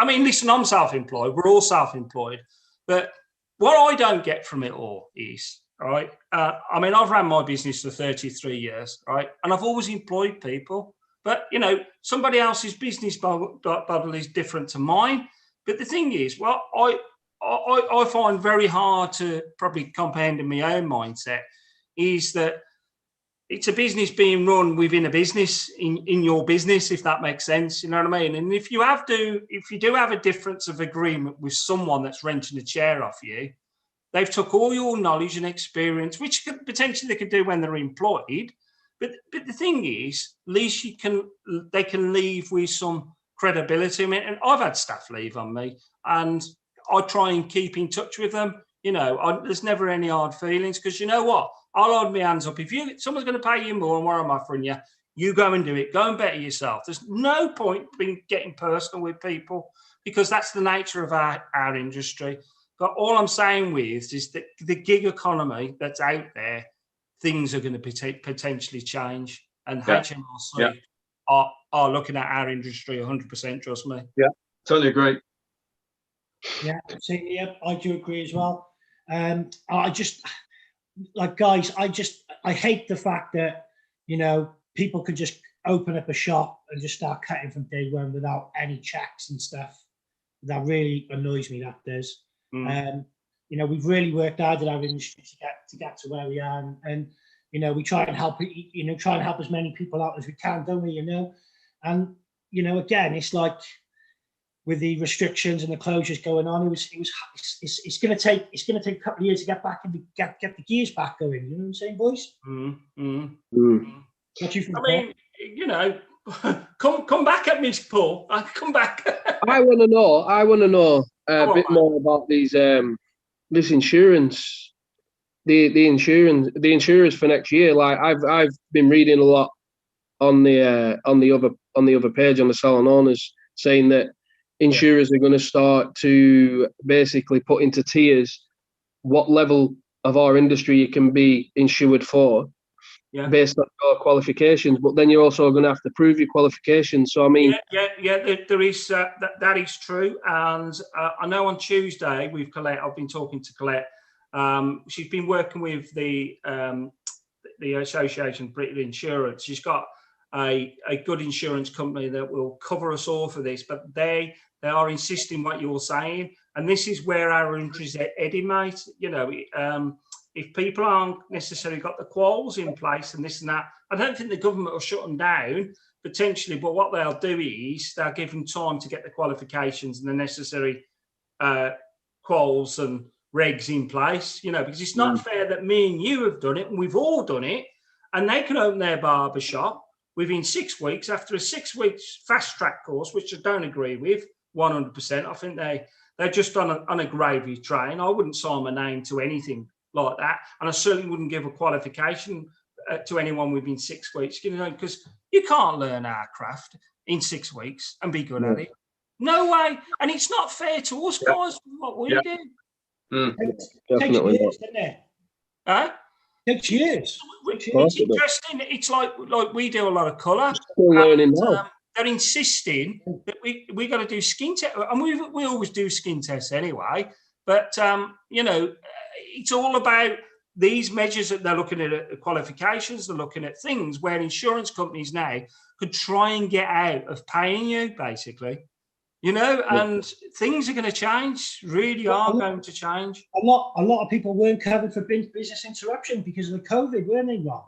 mean, listen, I'm self-employed. We're all self-employed. But what I don't get from it all is, right, I mean, I've ran my business for 33 years, right, and I've always employed people. But, you know, somebody else's business model is different to mine. But the thing is, well, I find very hard to probably comprehend in my own mindset is that it's a business being run within a business in your business, if that makes sense. You know what I mean? And if you do have a difference of agreement with someone that's renting a chair off you, they've took all your knowledge and experience, which potentially they could do when they're employed. But the thing is, at least they can leave with some credibility. I mean, and I've had staff leave on me, and I try and keep in touch with them. You know, there's never any hard feelings, because you know what? I'll hold my hands up. If someone's going to pay you more than what I'm offering you, you go and do it. Go and better yourself. There's no point in getting personal with people, because that's the nature of our industry. But all I'm saying is that the gig economy that's out there, things are going to potentially change, and HMRC are looking at our industry 100%, trust me. Yeah, totally agree. Yeah, I do agree as well. I just, like, guys, I hate the fact that, you know, people could just open up a shop and just start cutting from day one without any checks and stuff. That really annoys me, that does. You know, we've really worked hard in our industry to get to where we are, and you know, we try and help as many people out as we can, don't we? You know, and you know, again, it's like with the restrictions and the closures going on, it's going to take a couple of years to get back and get the gears back going. You know what I'm saying, boys? What do you think? I mean, you know, come back at me, Paul. Come back. I want to know a bit more about these this insurance, the insurers for next year. Like I've been reading a lot on the other page on the salon owners saying that insurers are going to start to basically put into tiers what level of our industry you can be insured for. Based on your qualifications, but then you're also going to have to prove your qualifications. So I mean, there is that is true, and I know on Tuesday I've been talking to Colette. She's been working with the Association of British Insurance. She's got a good insurance company that will cover us all for this, but they are insisting what you're saying, and this is where our industry's heading, mate. You know. If people aren't necessarily got the quals in place and this and that, I don't think the government will shut them down potentially. But what they'll do is they'll give them time to get the qualifications and the necessary quals and regs in place. You know, because it's not fair that me and you have done it and we've all done it, and they can open their barber shop within 6 weeks after a 6 weeks fast track course, which I don't agree with 100%. I think they're just on a gravy train. I wouldn't sign my name to anything like that, and I certainly wouldn't give a qualification to anyone within 6 weeks, you know, because you can't learn our craft in 6 weeks and be good at it. No way. And it's not fair to us guys what we do. Takes years, doesn't it? Huh? Takes years. It's interesting. It's like we do a lot of colour. Still learning now. They're insisting that we got to do skin test, and we always do skin tests anyway. But you know, it's all about these measures that they're looking at qualifications, they're looking at things where insurance companies now could try and get out of paying you, basically. You know, and things are going to change, really are going to change. A lot of people weren't covered for business interruption because of the COVID, weren't they, Rob?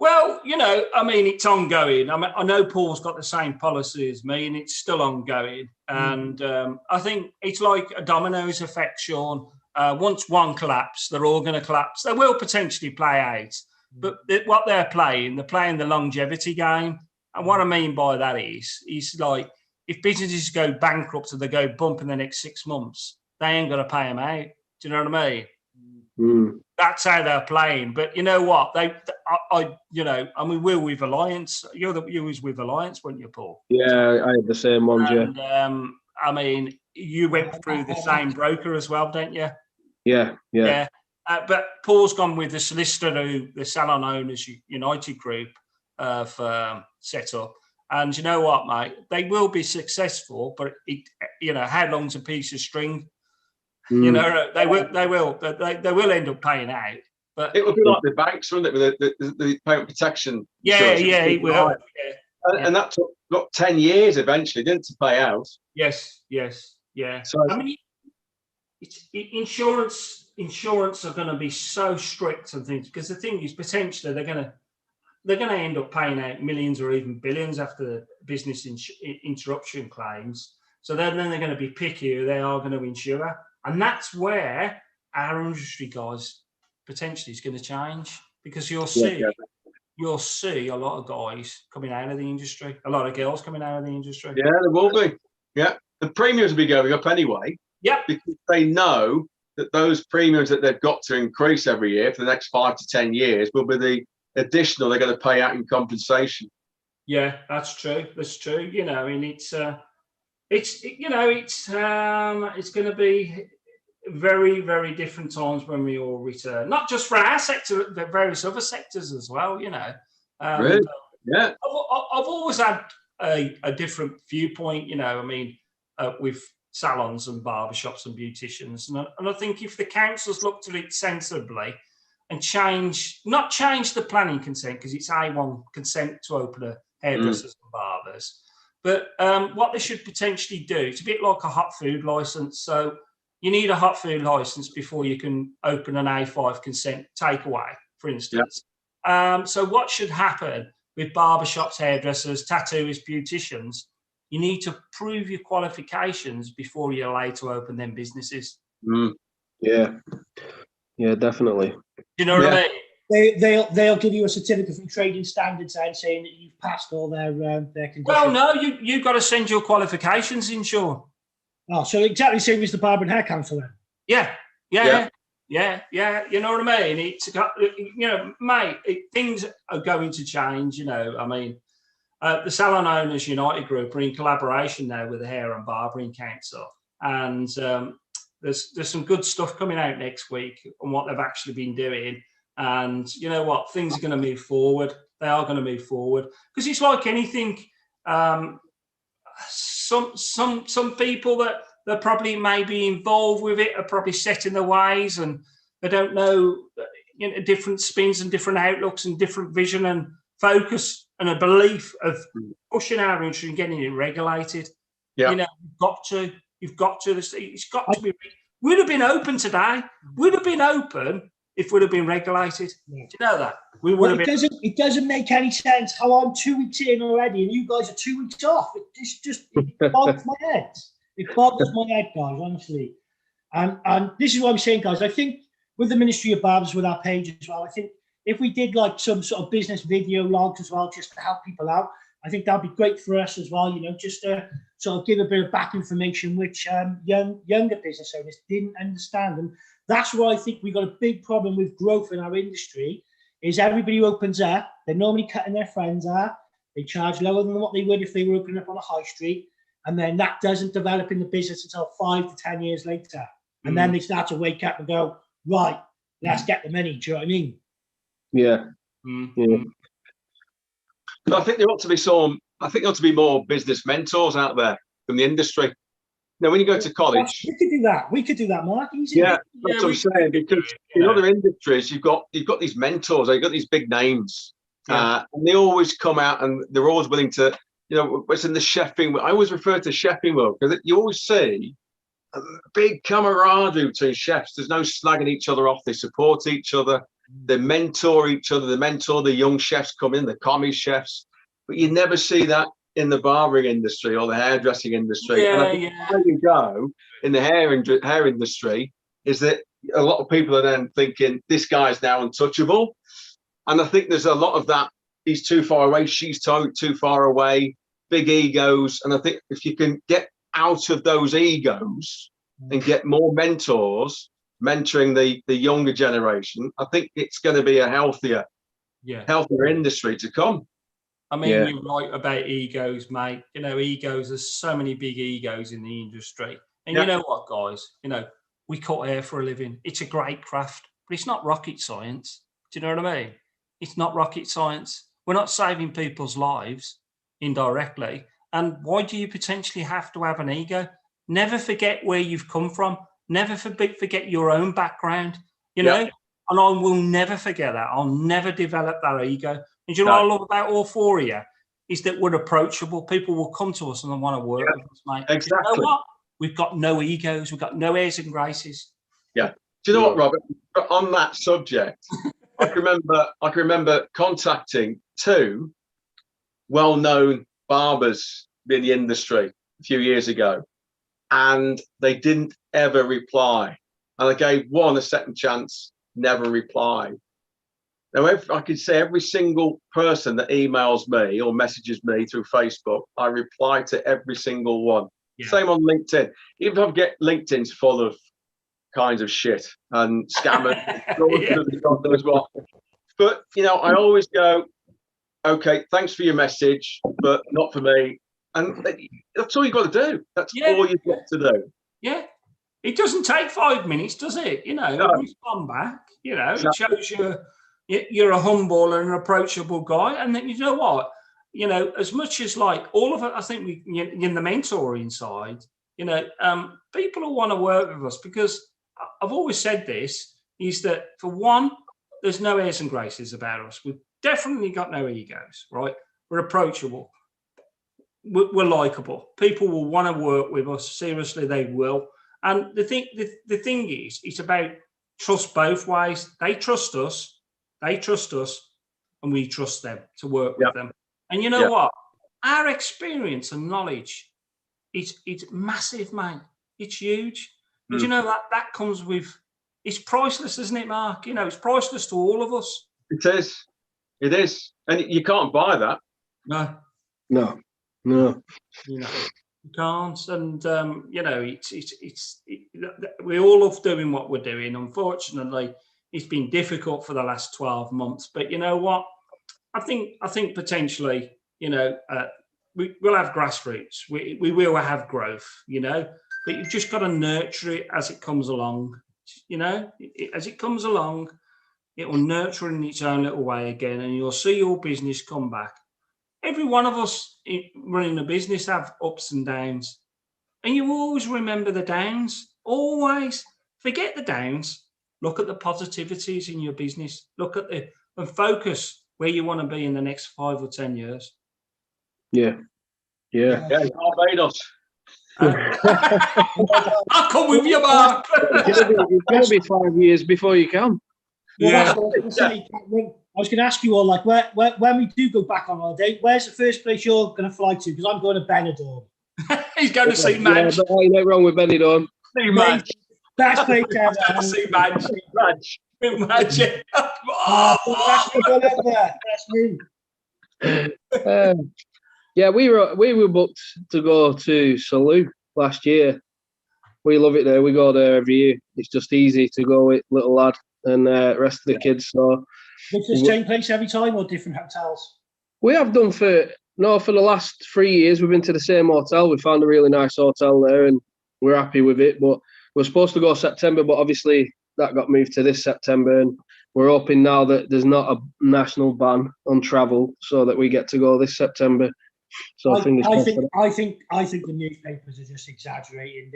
Well, you know, I mean, it's ongoing. I mean, I know Paul's got the same policy as me, and it's still ongoing. And I think it's like a dominoes effect, Sean. Once one collapses, they're all going to collapse. They will potentially play out. But what they're playing the longevity game. And what I mean by that is like, if businesses go bankrupt or they go bump in the next 6 months, they ain't going to pay them out. Do you know what I mean? Mm. That's how they're playing. But you know what? We're with Alliance. You was with Alliance, weren't you, Paul? Yeah, I had the same ones, yeah. And I mean, you went through the same broker as well, don't you? Yeah. But Paul's gone with the solicitor who the Salon Owners United Group have set up. And you know what, mate? They will be successful, but how long's a piece of string? You know, they will end up paying out. But it will be like the banks, won't it, with the payment protection? Yeah, it will. And that took 10 years eventually, didn't it, to pay out? Yes. So I mean, insurance are going to be so strict and things, because the thing is, potentially they're going to end up paying out millions or even billions after business interruption claims. So then they're going to be picky who they are going to insure. And that's where our industry, guys, potentially is going to change, because you'll see a lot of guys coming out of the industry, a lot of girls coming out of the industry. Yeah, there will be. Yeah, the premiums will be going up anyway. Yeah, because they know that those premiums that they've got to increase every year for the next 5 to 10 years will be the additional they're going to pay out in compensation. Yeah, that's true. That's true. You know, I mean, it's going to be very, very different times when we all return. Not just for our sector, but various other sectors as well. You know, really? Yeah. I've always had a different viewpoint. You know, I mean, with salons and barbershops and beauticians, and I think if the councils looked at it sensibly and not change the planning consent, because it's A1 consent to open a hairdressers and barbers. But what they should potentially do, it's a bit like a hot food license. So you need a hot food license before you can open an A5 consent takeaway, for instance. Yep. So what should happen with barbershops, hairdressers, tattooists, beauticians? You need to prove your qualifications before you're allowed to open them businesses. Yeah, definitely. Do you know what I mean? They'll give you a certificate from trading standards and saying that you've passed all their conditions. Well, no, you've got to send your qualifications in, Sean. Oh, so exactly same as the Barber and Hair Council then? Yeah. You know what I mean? It's got, mate, things are going to change. You know, I mean, the Salon Owners United Group are in collaboration now with the Hair and Barbering Council, and there's some good stuff coming out next week on what they've actually been doing. And you know what? Things are going to move forward. They are going to move forward, because it's like anything. Some people that probably may be involved with it are probably set in their ways, and they don't know, different spins and different outlooks and different vision and focus and a belief of pushing our industry and getting it regulated. Yeah, you've got to. It's got to be. We'd have been open today. We'd have been open if we'd have been regulated. Yeah. Do you know that? We would have been. It doesn't make any sense how I'm 2 weeks in already and you guys are 2 weeks off. It boggles my head. It boggles my head, guys, honestly. And this is what I'm saying, guys. I think with the Ministry of Barbers, with our page as well, I think if we did like some sort of business video logs as well, just to help people out, I think that'd be great for us as well, just to sort of give a bit of back information, which younger business owners didn't understand. And that's why I think we got a big problem with growth in our industry, is everybody who opens up, they're normally cutting their friends out. They charge lower than what they would if they were opening up on a high street. And then that doesn't develop in the business until 5 to 10 years later. And then they start to wake up and go, right, let's get the money. Do you know what I mean? Yeah. I think there ought to be more business mentors out there from the industry. Now, when you go to college, we could do that, Mark. Easy. Yeah, that's what I'm saying. Because in other industries, you've got these mentors, you've got these big names, and they always come out and they're always willing to, it's in the chefing. I always refer to chefing world because you always see a big camaraderie between chefs. There's no slagging each other off. They support each other. They mentor each other. They mentor the young chefs come in, the commie chefs. But you never see that in the barbering industry or the hairdressing industry. And I think where you go in the hair industry is that a lot of people are then thinking, this guy's now untouchable. And I think there's a lot of that. He's too far away. She's too far away. big egos. And I think if you can get out of those egos and get more mentors mentoring the younger generation, I think it's going to be a healthier industry to come. I mean, you're right about egos, mate. You know, egos, there's so many big egos in the industry. And you know what, guys? You know, we cut hair for a living. It's a great craft, but it's not rocket science. Do you know what I mean? It's not rocket science. We're not saving people's lives indirectly. And why do you potentially have to have an ego? Never forget where you've come from. Never forget your own background, you know? And I will never forget that. I'll never develop that ego. And you know what I love about all four of you is that we're approachable. People will come to us and they want to work with us, mate. Exactly. You know what? We've got no egos. We've got no airs and graces. Yeah. Do you know what, Robert? On that subject, I can remember contacting two well-known barbers in the industry a few years ago, and they didn't ever reply. And I gave one a second chance, never replied. Now, I could say every single person that emails me or messages me through Facebook, I reply to every single one. Yeah. Same on LinkedIn. Even if I get LinkedIn's full of kinds of shit and scammers as well. But, you know, I always go, okay, thanks for your message, but not for me. And that's all you've got to do. That's all you've got to do. Yeah. It doesn't take 5 minutes, does it? You know, respond back. You know, it shows you're a humble and an approachable guy. And then, you know what? You know, as much as like all of it, I think in the mentoring side, you know, people who want to work with us, because I've always said this, is that for one, there's no airs and graces about us. We've definitely got no egos, right? We're approachable. We're likable. People will want to work with us. Seriously, they will. And the thing is, it's about trust both ways. They trust us, and we trust them to work with them. And you know what? Our experience and knowledge, it's massive, mate. It's huge. And you know that comes with, it's priceless, isn't it, Mark? You know, it's priceless to all of us. It is. It is. And you can't buy that. No. No. You know, you can't. And you know, we all love doing what we're doing. Unfortunately, it's been difficult for the last 12 months. But you know what? I think potentially, you know, we'll have grassroots. We will have growth, you know, but you've just got to nurture it as it comes along. You know, as it comes along, it will nurture in its own little way again, and you'll see your business come back. Every one of us running a business have ups and downs, and you always remember the downs. Always forget the downs. Look at the positivities in your business. Look at and focus where you want to be in the next 5 or 10 years. Yeah. Barbados. I'll come with you, Mark. It's going to be 5 years before you can. Well, that's what I was going to say. I was going to ask you all, like, when we do go back on holiday, where's the first place you're going to fly to? Because I'm going to Benidorm. He's going to see Madge. Yeah, but ain't no wrong with Benidorm. See Madge. Best place ever. See Madge. Madge. That's me. Yeah, we were booked to go to Salou last year. We love it there. We go there every year. It's just easy to go with little lad and the rest of the kids. So it's the same place every time or different hotels? We have done for the last 3 years. We've been to the same hotel. We found a really nice hotel there and we're happy with it. But we're supposed to go September, but obviously that got moved to this September. And we're hoping now that there's not a national ban on travel so that we get to go this September. So I think the newspapers are just exaggerating.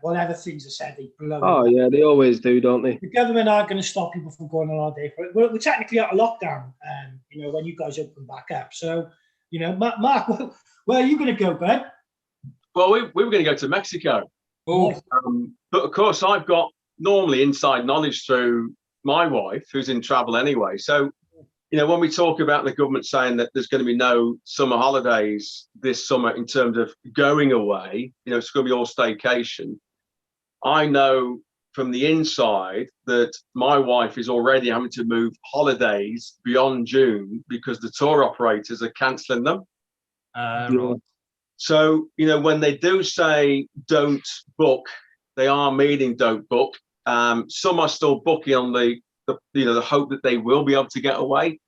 Whatever things are said, they blow. Oh yeah, they always do, don't they? The government aren't going to stop people from going on holiday. We're technically out of lockdown, you know, when you guys open back up. So, you know, Mark, where are you going to go, bud? Well, we were going to go to Mexico. Oh, but of course, I've got normally inside knowledge through my wife, who's in travel anyway. So, you know, when we talk about the government saying that there's going to be no summer holidays this summer in terms of going away, you know, it's going to be all staycation. I know from the inside that my wife is already having to move holidays beyond June because the tour operators are cancelling them. Right. So, you know, when they do say don't book, they are meaning don't book. Some are still booking on the hope that they will be able to get away.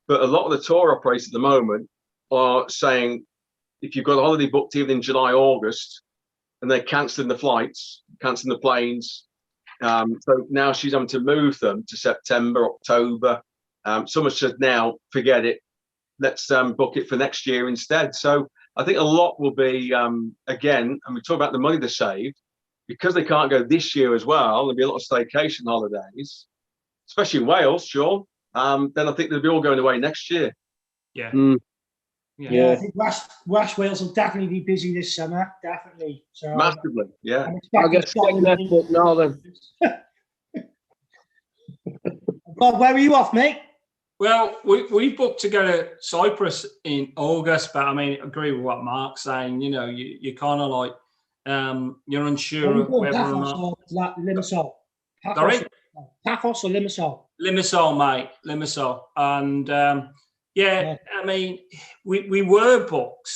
But a lot of the tour operators at the moment are saying, if you've got a holiday booked even in July, August, and they're cancelling the flights, cancelling the planes. So now she's having to move them to September, October. Some have said now, forget it. Let's book it for next year instead. So I think a lot will be, again, and we talk about the money they saved, because they can't go this year as well, there'll be a lot of staycation holidays, especially in Wales, sure. Then I think they'll be all going away next year. Yeah. Yeah, I think West Wales will definitely be busy this summer, definitely. So Massively, yeah. I guess book now then. Bob, where are you off, mate? Well, we booked to go to Cyprus in August, but I mean, I agree with what Mark's saying. You know, you kind of like, you're unsure of whether or not. Limassol. Sorry? Paphos or Limassol? Limassol, mate. Limassol. And yeah, I mean, we were booked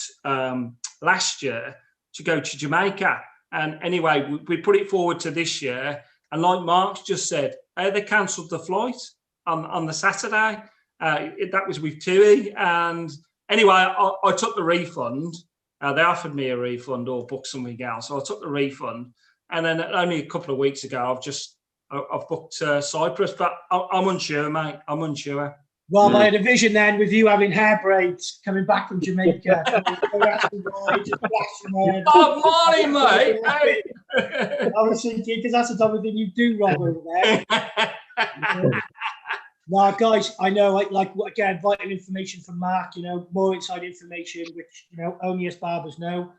last year to go to Jamaica. And anyway, we put it forward to this year. And like Mark's just said, they cancelled the flight on the Saturday. That was with TUI. And anyway, I took the refund. They offered me a refund or book something else. So I took the refund. And then only a couple of weeks ago, I've booked Cyprus, but I'm unsure, mate. I'm unsure. Well, I had a vision then with you having hair braids coming back from Jamaica. Oh, morning, mate. I was thinking, because that's the type of thing you do, Rob, over there. Now, guys, I know, again, vital information from Mark, you know, more inside information, which, you know, only us barbers know.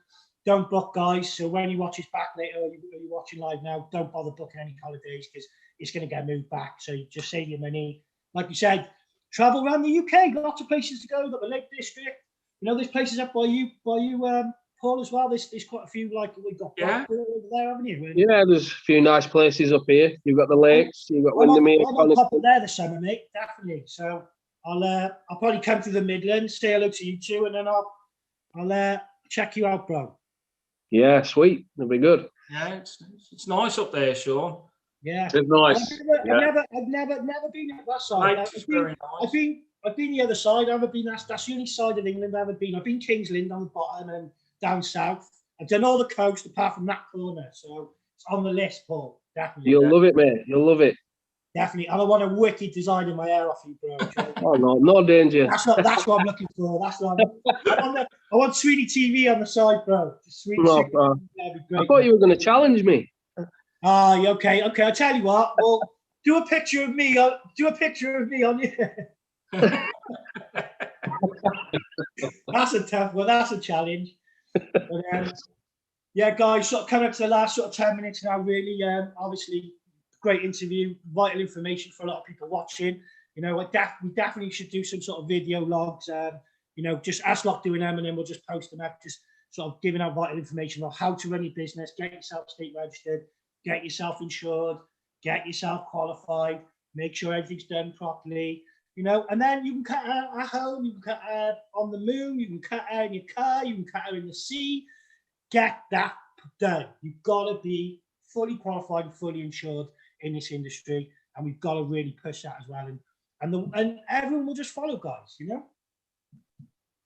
Don't book, guys. So when you watch this back later, or you're watching live now, don't bother booking any holidays because it's going to get moved back. So you just save your money. Like you said, travel around the UK. Lots of places to go. You've got the Lake District. You know, there's places up by you, Paul, as well. There's quite a few, like we've got over there, haven't you? Yeah, there's a few nice places up here. You've got the lakes. You've got Windermere. I'll pop up there this summer, mate. Definitely. So I'll probably come through the Midlands, say hello to you two, and then I'll check you out, bro. Yeah, sweet. That'll be good. Yeah, it's nice up there, Sean. Yeah, it's nice. I've never been at that side. Mate, very nice. I've been the other side. I haven't been that's the only side of England I haven't been. I've been King's Lynn on the bottom and down south. I've done all the coast apart from that corner, so it's on the list, Paul. Definitely. You'll love it, mate. You'll love it. Definitely. And I want a wicked design in my hair off you, bro. Oh no, no danger. That's what I'm looking for. That's what I want SweeneyTV on the side, bro. No, bro. I thought you were going to challenge me. Okay. I'll tell you what. Well, do a picture of me. Do a picture of me on you. That's a tough one. That's a challenge. But, yeah, guys, sort of coming up to the last sort of 10 minutes now. Really, obviously, great interview, vital information for a lot of people watching. You know, we definitely should do some sort of video logs. You know, just us lot doing them, and then we'll just post them up, just sort of giving out vital information on how to run your business, get yourself state registered, get yourself insured, get yourself qualified, make sure everything's done properly. You know, and then you can cut hair at home, you can cut hair on the moon, you can cut hair in your car, you can cut hair in the sea. Get that done. You've got to be fully qualified and fully insured in this industry, and we've got to really push that as well. And everyone will just follow, guys. You know.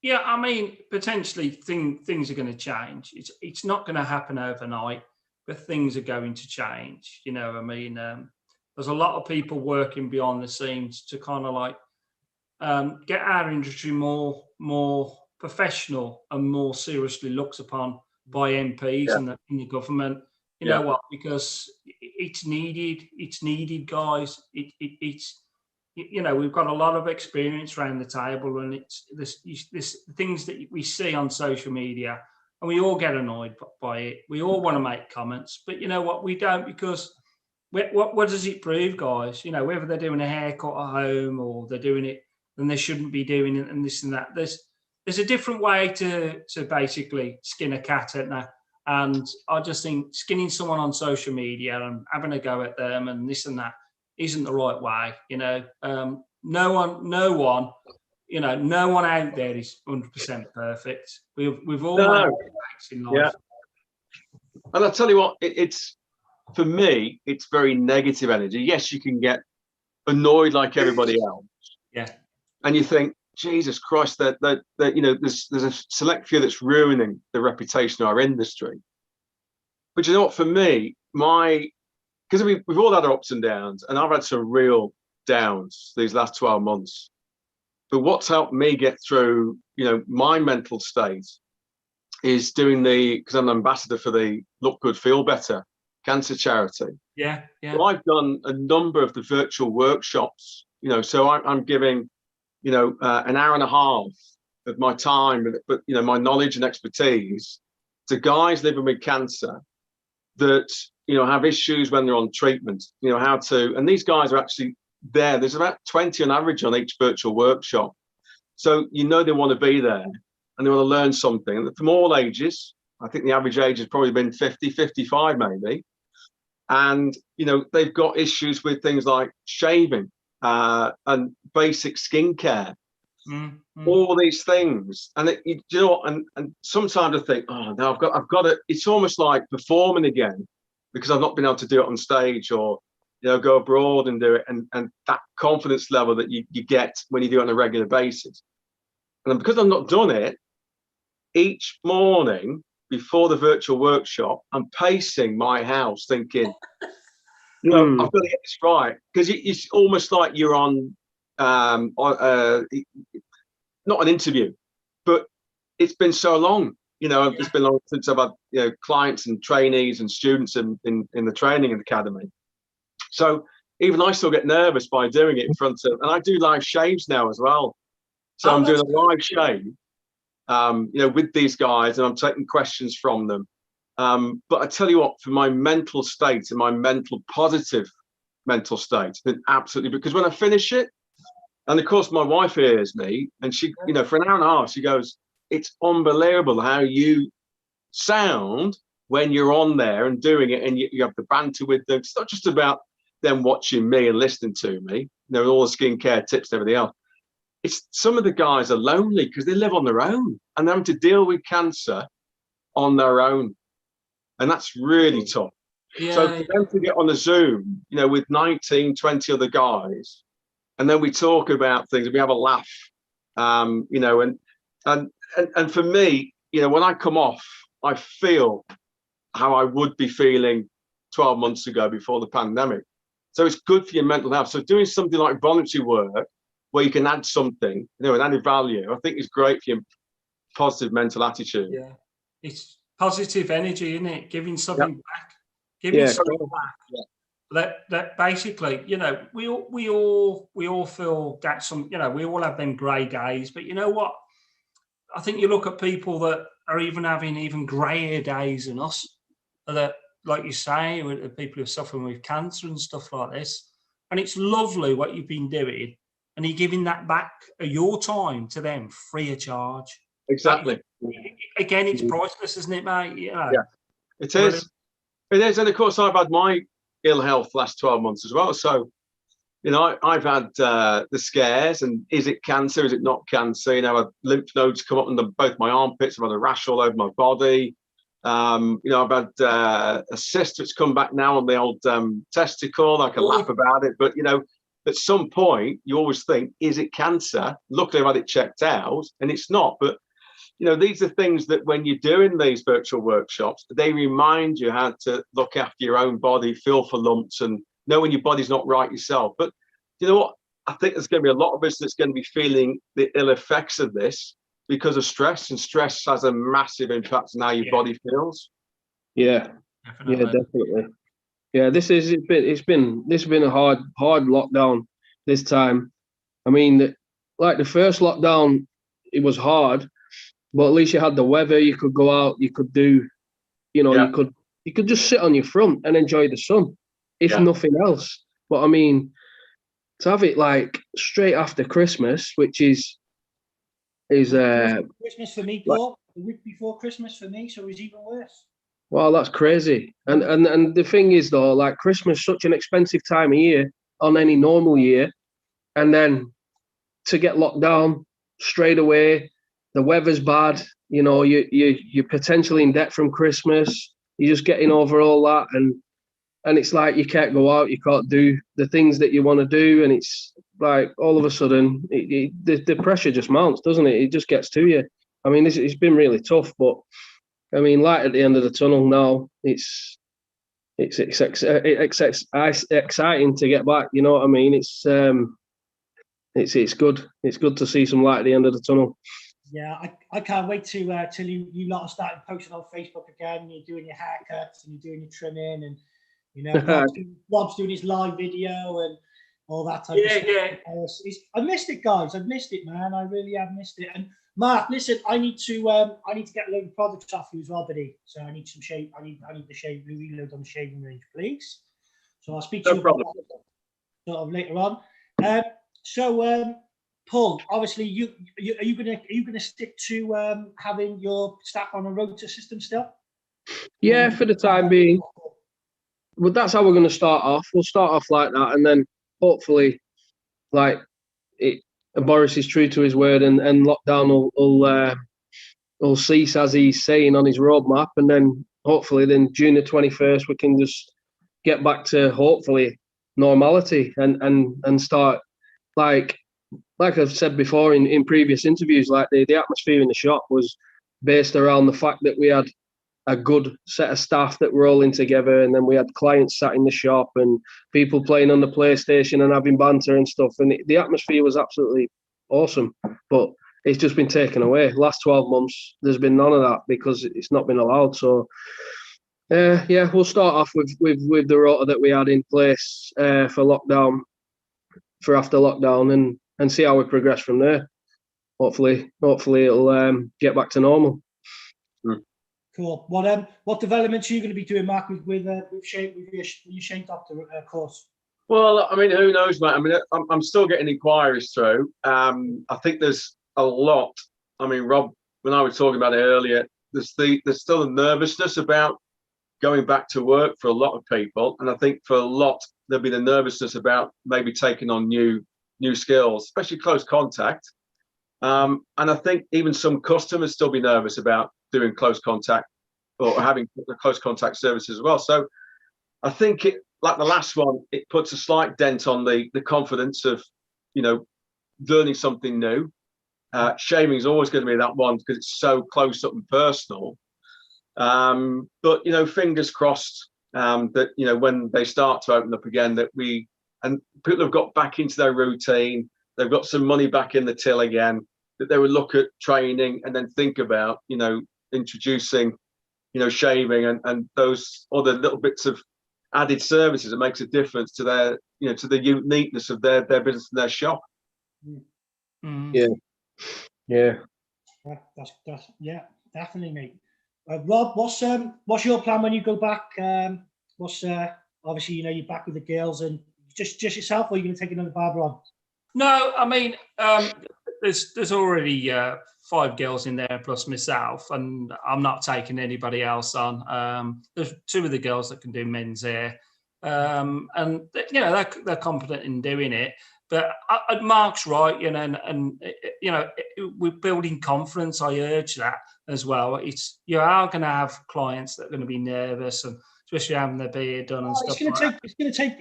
Yeah, I mean, potentially things are going to change. It's not going to happen overnight, but things are going to change. You know, I mean, there's a lot of people working behind the scenes to kind of like get our industry more professional and more seriously looked upon by MPs and the government. You know what? Because it's needed. It's needed, guys. It's you know, we've got a lot of experience around the table, and it's this things that we see on social media, and we all get annoyed by it. We all want to make comments, but you know what? We don't, because what does it prove, guys? You know, whether they're doing a haircut at home or they're doing it then they shouldn't be doing it, and this and that. There's a different way to basically skin a cat, isn't there? And I just think skinning someone on social media and having a go at them and this and that isn't the right way. You know, no one you know, no one out there is 100% perfect. We've all No. made mistakes in life. Yeah. And I'll tell you what, it's for me, it's very negative energy. Yes, you can get annoyed like everybody else. Yeah. And you think, Jesus Christ, that you know, there's a select few that's ruining the reputation of our industry. But you know what, for me, because we've all had our ups and downs, and I've had some real downs these last 12 months. But what's helped me get through, you know, my mental state is doing because I'm an ambassador for the Look Good, Feel Better cancer charity. Yeah, yeah. So I've done a number of the virtual workshops, you know, so I'm giving, you know, an hour and a half of my time, but, you know, my knowledge and expertise to guys living with cancer that, you know, have issues when they're on treatment, you know, and these guys are actually there. There's about 20 on average on each virtual workshop. So, you know, they want to be there and they want to learn something. And from all ages, I think the average age has probably been 50, 55 maybe. And, you know, they've got issues with things like shaving and basic skincare, all these things. And you know what? And sometimes I think, oh no, I've got to. It's almost like performing again because I've not been able to do it on stage or, you know, go abroad and do it. And that confidence level that you get when you do it on a regular basis. And because I've not done it, each morning before the virtual workshop, I'm pacing my house thinking, you know, I've got to get this right. Because it's almost like you're on, not an interview, but it's been so long, you know, it's been long since I've had, you know, clients and trainees and students in the training academy. So even I still get nervous by doing it in front of, and I do live shaves now as well. So I'm doing a live shave, you know, with these guys, and I'm taking questions from them. But I tell you what, for my mental state and my positive mental state, it's been absolutely, because when I finish it, and of course my wife hears me, and she, you know, for an hour and a half, she goes, it's unbelievable how you sound when you're on there and doing it, and you have the banter with them. It's not just about them watching me and listening to me, you know, all the skincare tips and everything else. It's some of the guys are lonely because they live on their own and they're having to deal with cancer on their own. And that's really tough. Yeah. So for them to get on a Zoom, you know, with 19, 20 other guys, and then we talk about things, we have a laugh, you know, and for me, you know, when I come off, I feel how I would be feeling 12 months ago before the pandemic. So it's good for your mental health. So doing something like voluntary work where you can add something, you know, and added value, I think is great for your positive mental attitude. Yeah, it's positive energy, isn't it? Giving something back, giving something back. Yeah. That basically, you know, we all feel that some, you know, we all have them grey days, but you know what? I think you look at people that are even having even greyer days than us, that, like you say, with the people who are suffering with cancer and stuff like this. And it's lovely what you've been doing, and you're giving that back of your time to them free of charge. Exactly. Again, it's priceless, isn't it, mate? You know, yeah, it is. It is. And of course, I've had my ill health last 12 months as well. So, you know, I've had the scares, and is it cancer? Is it not cancer? You know, I've lymph nodes come up under both my armpits. I've had a rash all over my body. You know, I've had a cyst that's come back now on the old testicle. I can laugh about it, but you know, at some point you always think, is it cancer? Luckily I've had it checked out and it's not. But you know, these are things that when you're doing these virtual workshops, they remind you how to look after your own body, feel for lumps, and know when your body's not right yourself. But you know what, I think there's going to be a lot of us that's going to be feeling the ill effects of this because of stress, and stress has a massive impact on how your body feels. Yeah, definitely. Yeah, this has been a hard lockdown this time. I mean, like the first lockdown, it was hard, but at least you had the weather. You could go out. You could do, you know, you could just sit on your front and enjoy the sun, if nothing else. But I mean, to have it like straight after Christmas, which is Christmas for me, Paul. The week before Christmas for me, so it was even worse. Well, that's crazy. And the thing is though, like Christmas is such an expensive time of year on any normal year, and then to get locked down straight away. The weather's bad. You know, you're potentially in debt from Christmas. You're just getting over all that, and it's like you can't go out, you can't do the things that you want to do, and it's like all of a sudden the pressure just mounts, doesn't it? It just gets to you. I mean, it's been really tough, but I mean, light at the end of the tunnel now. It's exciting to get back. You know what I mean? It's good. It's good to see some light at the end of the tunnel. Yeah, I can't wait to till you lot are starting posting on Facebook again. You're doing your haircuts and you're doing your trimming, and you know Rob's doing his live video and all that type of stuff. Yeah. I missed it, guys. I've missed it, man. I really have missed it. And Mark, listen, I need to get a load of products off you as well, buddy. So I need some shave. I need the shave reload on the shaving range, please. So I'll speak to you about that sort of later on. Paul, obviously, are you gonna stick to having your staff on a rota system still? Yeah, for the time being. Well, that's how we're going to start off. We'll start off like that, and then hopefully, like Boris is true to his word, and lockdown will cease as he's saying on his roadmap, and then hopefully, then June the 21st, we can just get back to hopefully normality and start like I've said before in previous interviews, like the atmosphere in the shop was based around the fact that we had a good set of staff that were all in together, and then we had clients sat in the shop and people playing on the PlayStation and having banter and stuff, and the atmosphere was absolutely awesome. But it's just been taken away. Last 12 months, there's been none of that because it's not been allowed. So yeah, we'll start off with the rota that we had in place for lockdown, for after lockdown, and see how we progress from there. Hopefully it'll get back to normal. Cool. What developments are you going to be doing, Mark, with your shave doctor course? Well, I mean, who knows, mate? I mean, I'm still getting inquiries through. I think there's a lot. I mean, Rob, when I was talking about it earlier, there's still a nervousness about going back to work for a lot of people, and I think for a lot there'll be the nervousness about maybe taking on new skills, especially close contact. And I think even some customers still be nervous about doing close contact or having close contact services as well. So I think it, like the last one, it puts a slight dent on the confidence of, you know, learning something new. Shaving is always going to be that one because it's so close up and personal. But, you know, fingers crossed that, you know, when they start to open up again, that people have got back into their routine, they've got some money back in the till again, that they would look at training and then think about, you know, introducing, you know, shaving and those other little bits of added services that makes a difference to their, you know, to the uniqueness of their business and their shop. Mm. Yeah, definitely, mate. Rob, what's your plan when you go back? Obviously, you know, you're back with the girls and just yourself, or are you going to take another barber on? No, I mean, there's already 5 girls in there plus myself, and I'm not taking anybody else on. There's 2 of the girls that can do men's hair, and you know they're competent in doing it. But Mark's right, you know, and you know, we're building confidence. I urge that as well. You are going to have clients that are going to be nervous, and especially having their beard done and stuff. It's going to take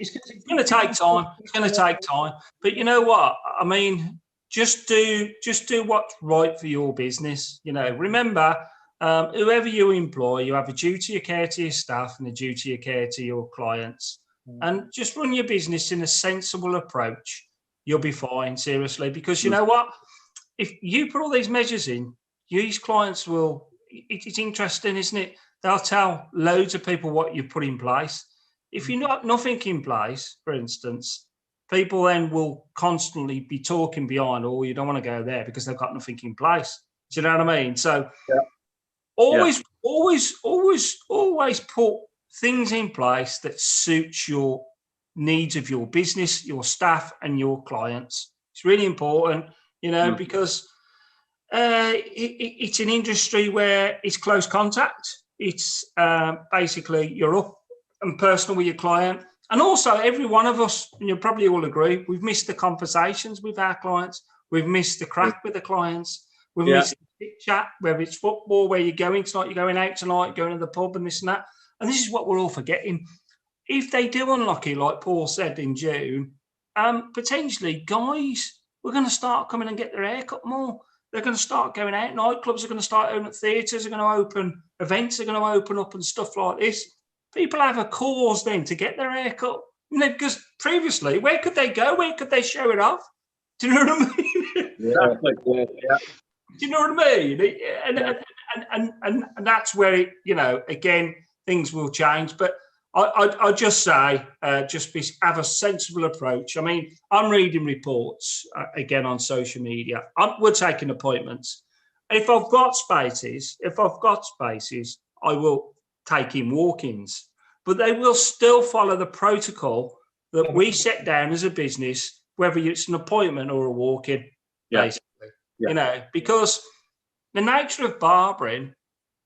time. It's going to take time. But you know what? I mean, just do what's right for your business. You know, remember, whoever you employ, you have a duty of care to your staff and a duty of care to your clients. And just run your business in a sensible approach. You'll be fine, seriously, because you know what? If you put all these measures in, these clients will, it's interesting, isn't it? They'll tell loads of people what you put in place. If you're not nothing in place, for instance, people then will constantly be talking behind, oh, you don't want to go there because they've got nothing in place. Do you know what I mean? So always put things in place that suits your needs of your business, your staff, and your clients. It's really important, you know, because it's an industry where it's close contact. It's basically you're up and personal with your client. And also every one of us, and you'll probably all agree, we've missed the conversations with our clients. We've missed the crack with the clients. We've missed the chit chat, whether it's football, where you're going tonight, you're going out tonight, going to the pub and this and that. And this is what we're all forgetting. If they do unlock it, like Paul said in June, potentially, guys, we're going to start coming and get their hair cut more. They're going to start going out. Nightclubs are going to start opening. Theatres are going to open. Events are going to open up and stuff like this. People have a cause then to get their hair cut. You know, because previously, where could they go? Where could they show it off? Do you know what I mean? Yeah. Do you know what I mean? And that's where it, you know, again, things will change. But I just say, have a sensible approach. I mean, I'm reading reports again on social media. We're taking appointments. If I've got spaces, I will take in walk-ins. But they will still follow the protocol that we set down as a business, whether it's an appointment or a walk-in, basically. Yeah. You know, because the nature of barbering,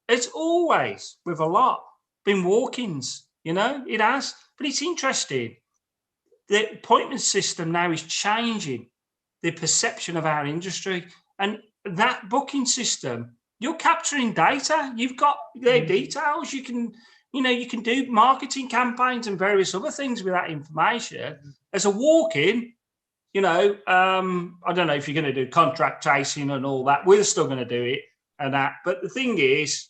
it's always, with a lot, been walk-ins. You know, it has. But it's interesting. The appointment system now is changing the perception of our industry. And that booking system, you're capturing data. You've got their details. You can do marketing campaigns and various other things with that information. As a walk-in, you know, I don't know if you're going to do contract tracing and all that. We're still going to do it and that. But the thing is,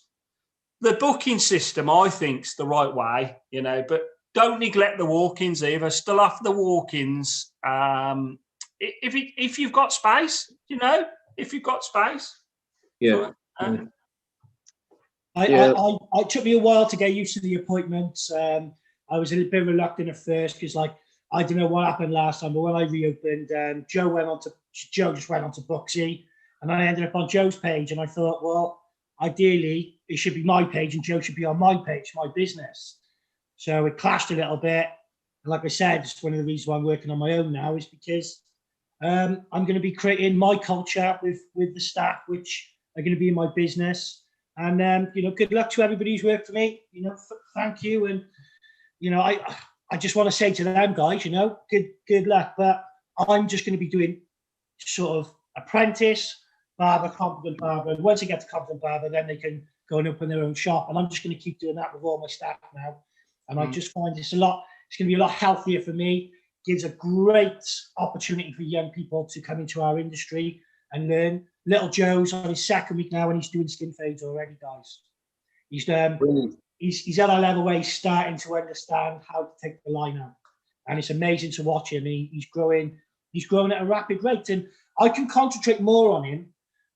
the booking system, I think, is the right way, you know, but don't neglect the walk-ins either. Still offer the walk-ins. If you've got space, you know, if you've got space. Yeah. It took me a while to get used to the appointments. I was a little bit reluctant at first because, like, I don't know what happened last time, but when I reopened, Joe just went on to Booksy, and I ended up on Joe's page, and I thought, well, ideally, it should be my page, and Joe should be on my page, my business. So it clashed a little bit. And like I said, it's one of the reasons why I'm working on my own now is because I'm going to be creating my culture with the staff, which are going to be in my business. And, you know, good luck to everybody who's worked for me. You know, thank you. And, you know, I just want to say to them, guys, you know, good luck. But I'm just going to be doing sort of apprentice, barber, competent barber. And once I get to competent barber, then they can go and open their own shop. And I'm just going to keep doing that with all my staff now. And I just find it's going to be a lot healthier for me. Gives a great opportunity for young people to come into our industry and learn. Little Joe's on his second week now and he's doing skin fades already, guys. He's at a level where he's starting to understand how to take the line out. And it's amazing to watch him. He's growing at a rapid rate. And I can concentrate more on him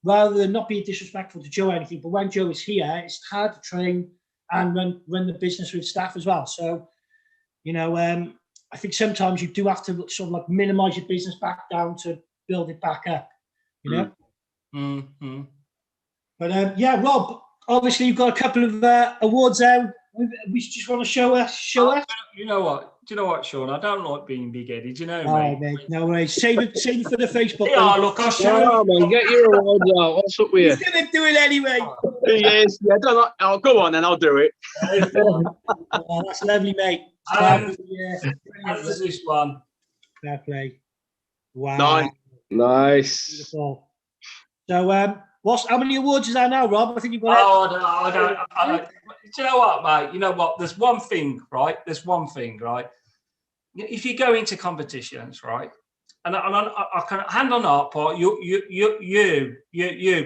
rather than not being disrespectful to Joe or anything. But when Joe is here, it's hard to train and run the business with staff as well. So, you know, I think sometimes you do have to sort of like minimize your business back down to build it back up, you know? Mm-hmm. But yeah, Rob, obviously you've got a couple of awards out. We just want to show us. You know what? Do you know what, Sean? I don't like being big-headed, you know, mate. No way. Save it for the Facebook. Yeah, look, I'll show you. Man, get your awards out. What's up with you? He's going to do it anyway. Yes, yeah, I'll go on and I'll do it. Oh, that's lovely, mate. There's this one. Fair play. Wow. Nice. Beautiful. So, how many awards is that now, Rob? I think you've got. I don't. Do you know what, mate? You know what? There's one thing, right? If you go into competitions, right, and I can hand on heart, Paul, you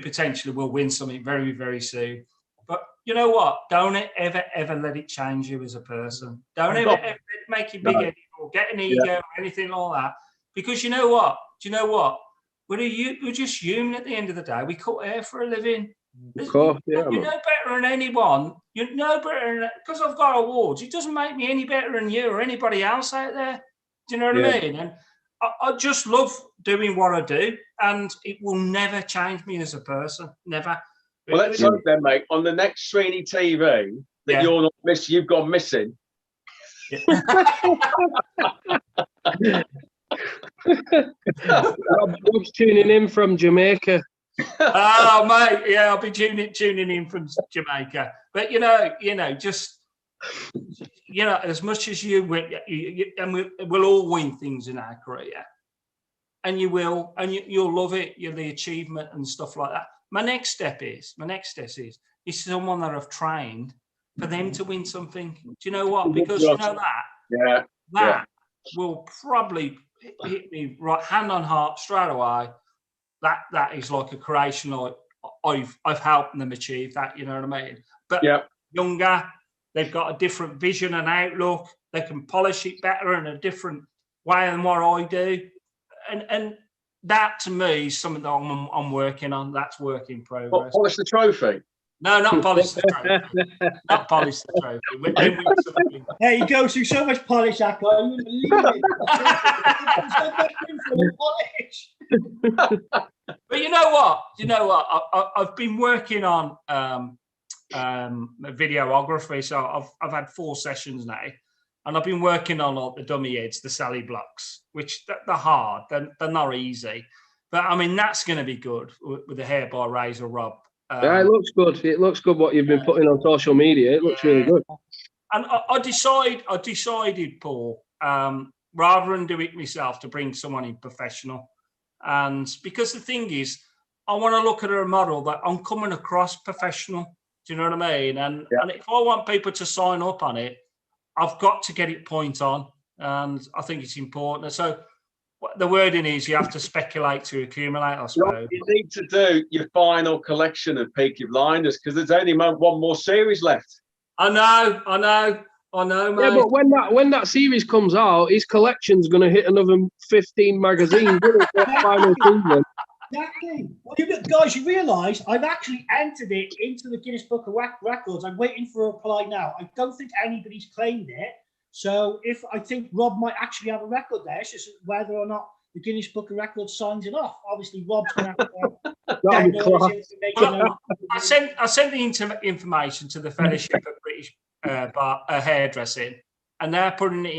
potentially will win something very, very soon. But you know what? Don't ever let it change you as a person. Don't ever make you big or get an ego or anything like that. Because you know what? Do you know what? We're just human at the end of the day. We cut hair for a living. Of course, you're no better than anyone. You're no better than, because I've got awards. It doesn't make me any better than you or anybody else out there. Do you know what I mean? And I just love doing what I do, and it will never change me as a person. Never. Well, let's hope then, mate. On the next SweeneyTV that you're not missing, you've gone missing. Rob's tuning in from Jamaica. Oh, mate, yeah, I'll be tuning in from Jamaica. But you know, just as much as you win, and we'll all win things in our career. and you will, and you'll love it. You're the achievement and stuff like that. My next step is someone that I've trained for them to win something. Do you know what? Because you know that will probably hit me right hand on heart straight away. That is like a creation. Like I've helped them achieve that. You know what I mean? But younger, they've got a different vision and outlook. They can polish it better in a different way than what I do. And that to me is something that I'm working on. That's work in progress. Polish the trophy. No, not polish the trophy. Not polish the trophy. We're doing something. Hey, he goes through so much polish, that guy. You wouldn't believe it. But you know what? I've been working on videography. So I've had 4 sessions now. And I've been working on like the dummy heads, the Sally blocks, which they're hard. They're not easy. But I mean, that's going to be good with the hair by Razor Rob. Yeah, it looks good. It looks good what you've been putting on social media. It looks really good. And I decided, Paul, rather than do it myself, to bring someone in professional. And because the thing is, I want to look at a model that I'm coming across professional. Do you know what I mean? And if I want people to sign up on it, I've got to get it point on, and I think it's important. So the wording is you have to speculate to accumulate, I suppose. You need to do your final collection of Peaky Blinders because there's only one more series left. I know, mate. Yeah, but when that series comes out, his collection's going to hit another 15 magazines. Final season. Exactly. Well, guys, you realise I've actually entered it into the Guinness Book of Records. I'm waiting for a reply now. I don't think anybody's claimed it. So I think Rob might actually have a record there. It's just whether or not the Guinness Book of Records signs it off. Obviously, Rob's going to have I sent the information to the Fellowship of British Hairdressing, and they're putting it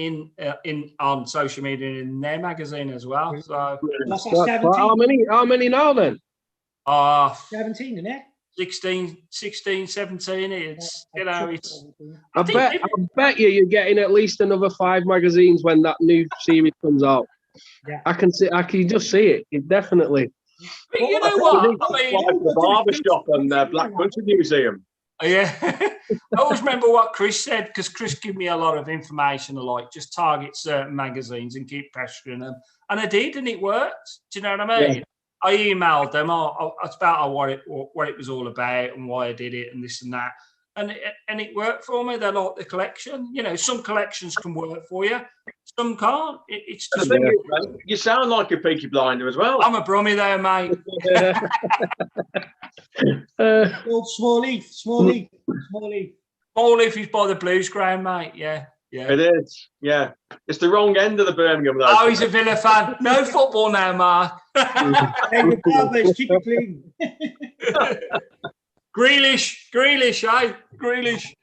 in on social media in their magazine as well. So that's 17. How many now then? 17, isn't it? 16, 17. It's it's. I bet you're getting at least another 5 magazines when that new series comes out. Yeah, I can just see it. It definitely. But you know what? I mean, the barbershop and the Black Country Museum. Yeah, I always remember what Chris said, because Chris gave me a lot of information, like just target certain magazines and keep pestering them, and I did, and it worked. Do you know what I mean? Yeah. I emailed them. I about what it was all about and why I did it and this and that, and it worked for me. They like the collection. You know, some collections can work for you, some can't. It's just you sound like a Peaky Blinder as well. I'm a Brummie there, mate. Small leaf is by the Blues ground, mate. Yeah. It is. Yeah, it's the wrong end of the Birmingham. Though. Oh, he's a Villa fan. No football now, Mark. Hey, the BARBERS, keep it clean. Grealish, eh? Grealish.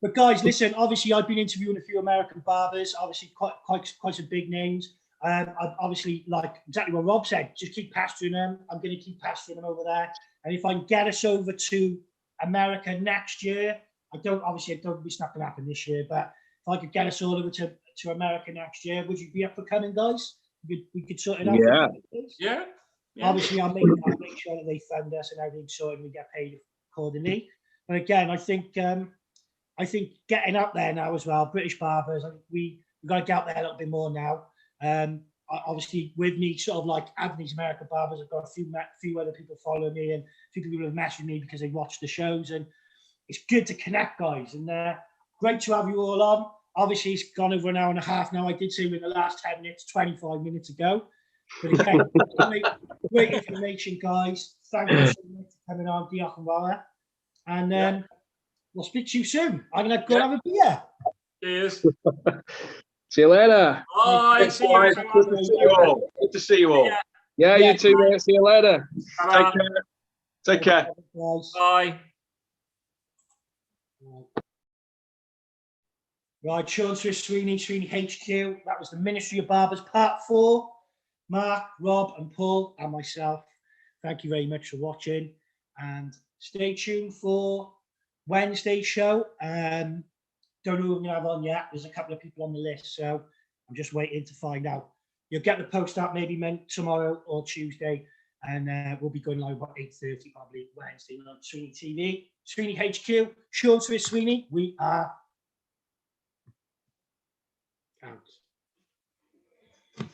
But guys, listen. Obviously, I've been interviewing a few American barbers. Obviously, quite some big names. I obviously, like exactly what Rob said. Just keep pestering them. I'm going to keep pestering them over there. And if I can get us over to America next year, I don't think it's not going to happen this year, but if I could get us all over to America next year, would you be up for coming, guys? We could sort it out. Yeah. Obviously, I'll make sure that they fund us and everything sorted and we get paid accordingly. But again, I think getting out there now as well, British barbers, we've got to get out there a little bit more now. Obviously, with me sort of like having these American barbers, I've got a few other people following me and a few people have messaged me because they watch the shows, and it's good to connect, guys. And great to have you all on. Obviously, it's gone over an hour and a half now. I did say in the last 10 minutes, 25 minutes ago. But again, great information, guys. Thank you so much for coming on, Diolch yn fawr. And we'll speak to you soon. I'm going to go and have a beer. Cheers. See you later. Bye. See you. Good to see you all. Yeah, you too, mate. See you later. Take care. Bye. Right, Sean Swiss, Sweeney HQ. That was the Ministry of Barbers, Part 4. Mark, Rob, and Paul, and myself. Thank you very much for watching, and stay tuned for Wednesday's show. Don't know who we're going to have on yet. There's a couple of people on the list, so I'm just waiting to find out. You'll get the post out maybe tomorrow or Tuesday, and we'll be going live about 8:30, probably Wednesday on SweeneyTV. Sweeney HQ, Sean Swiss Sweeney, we are out.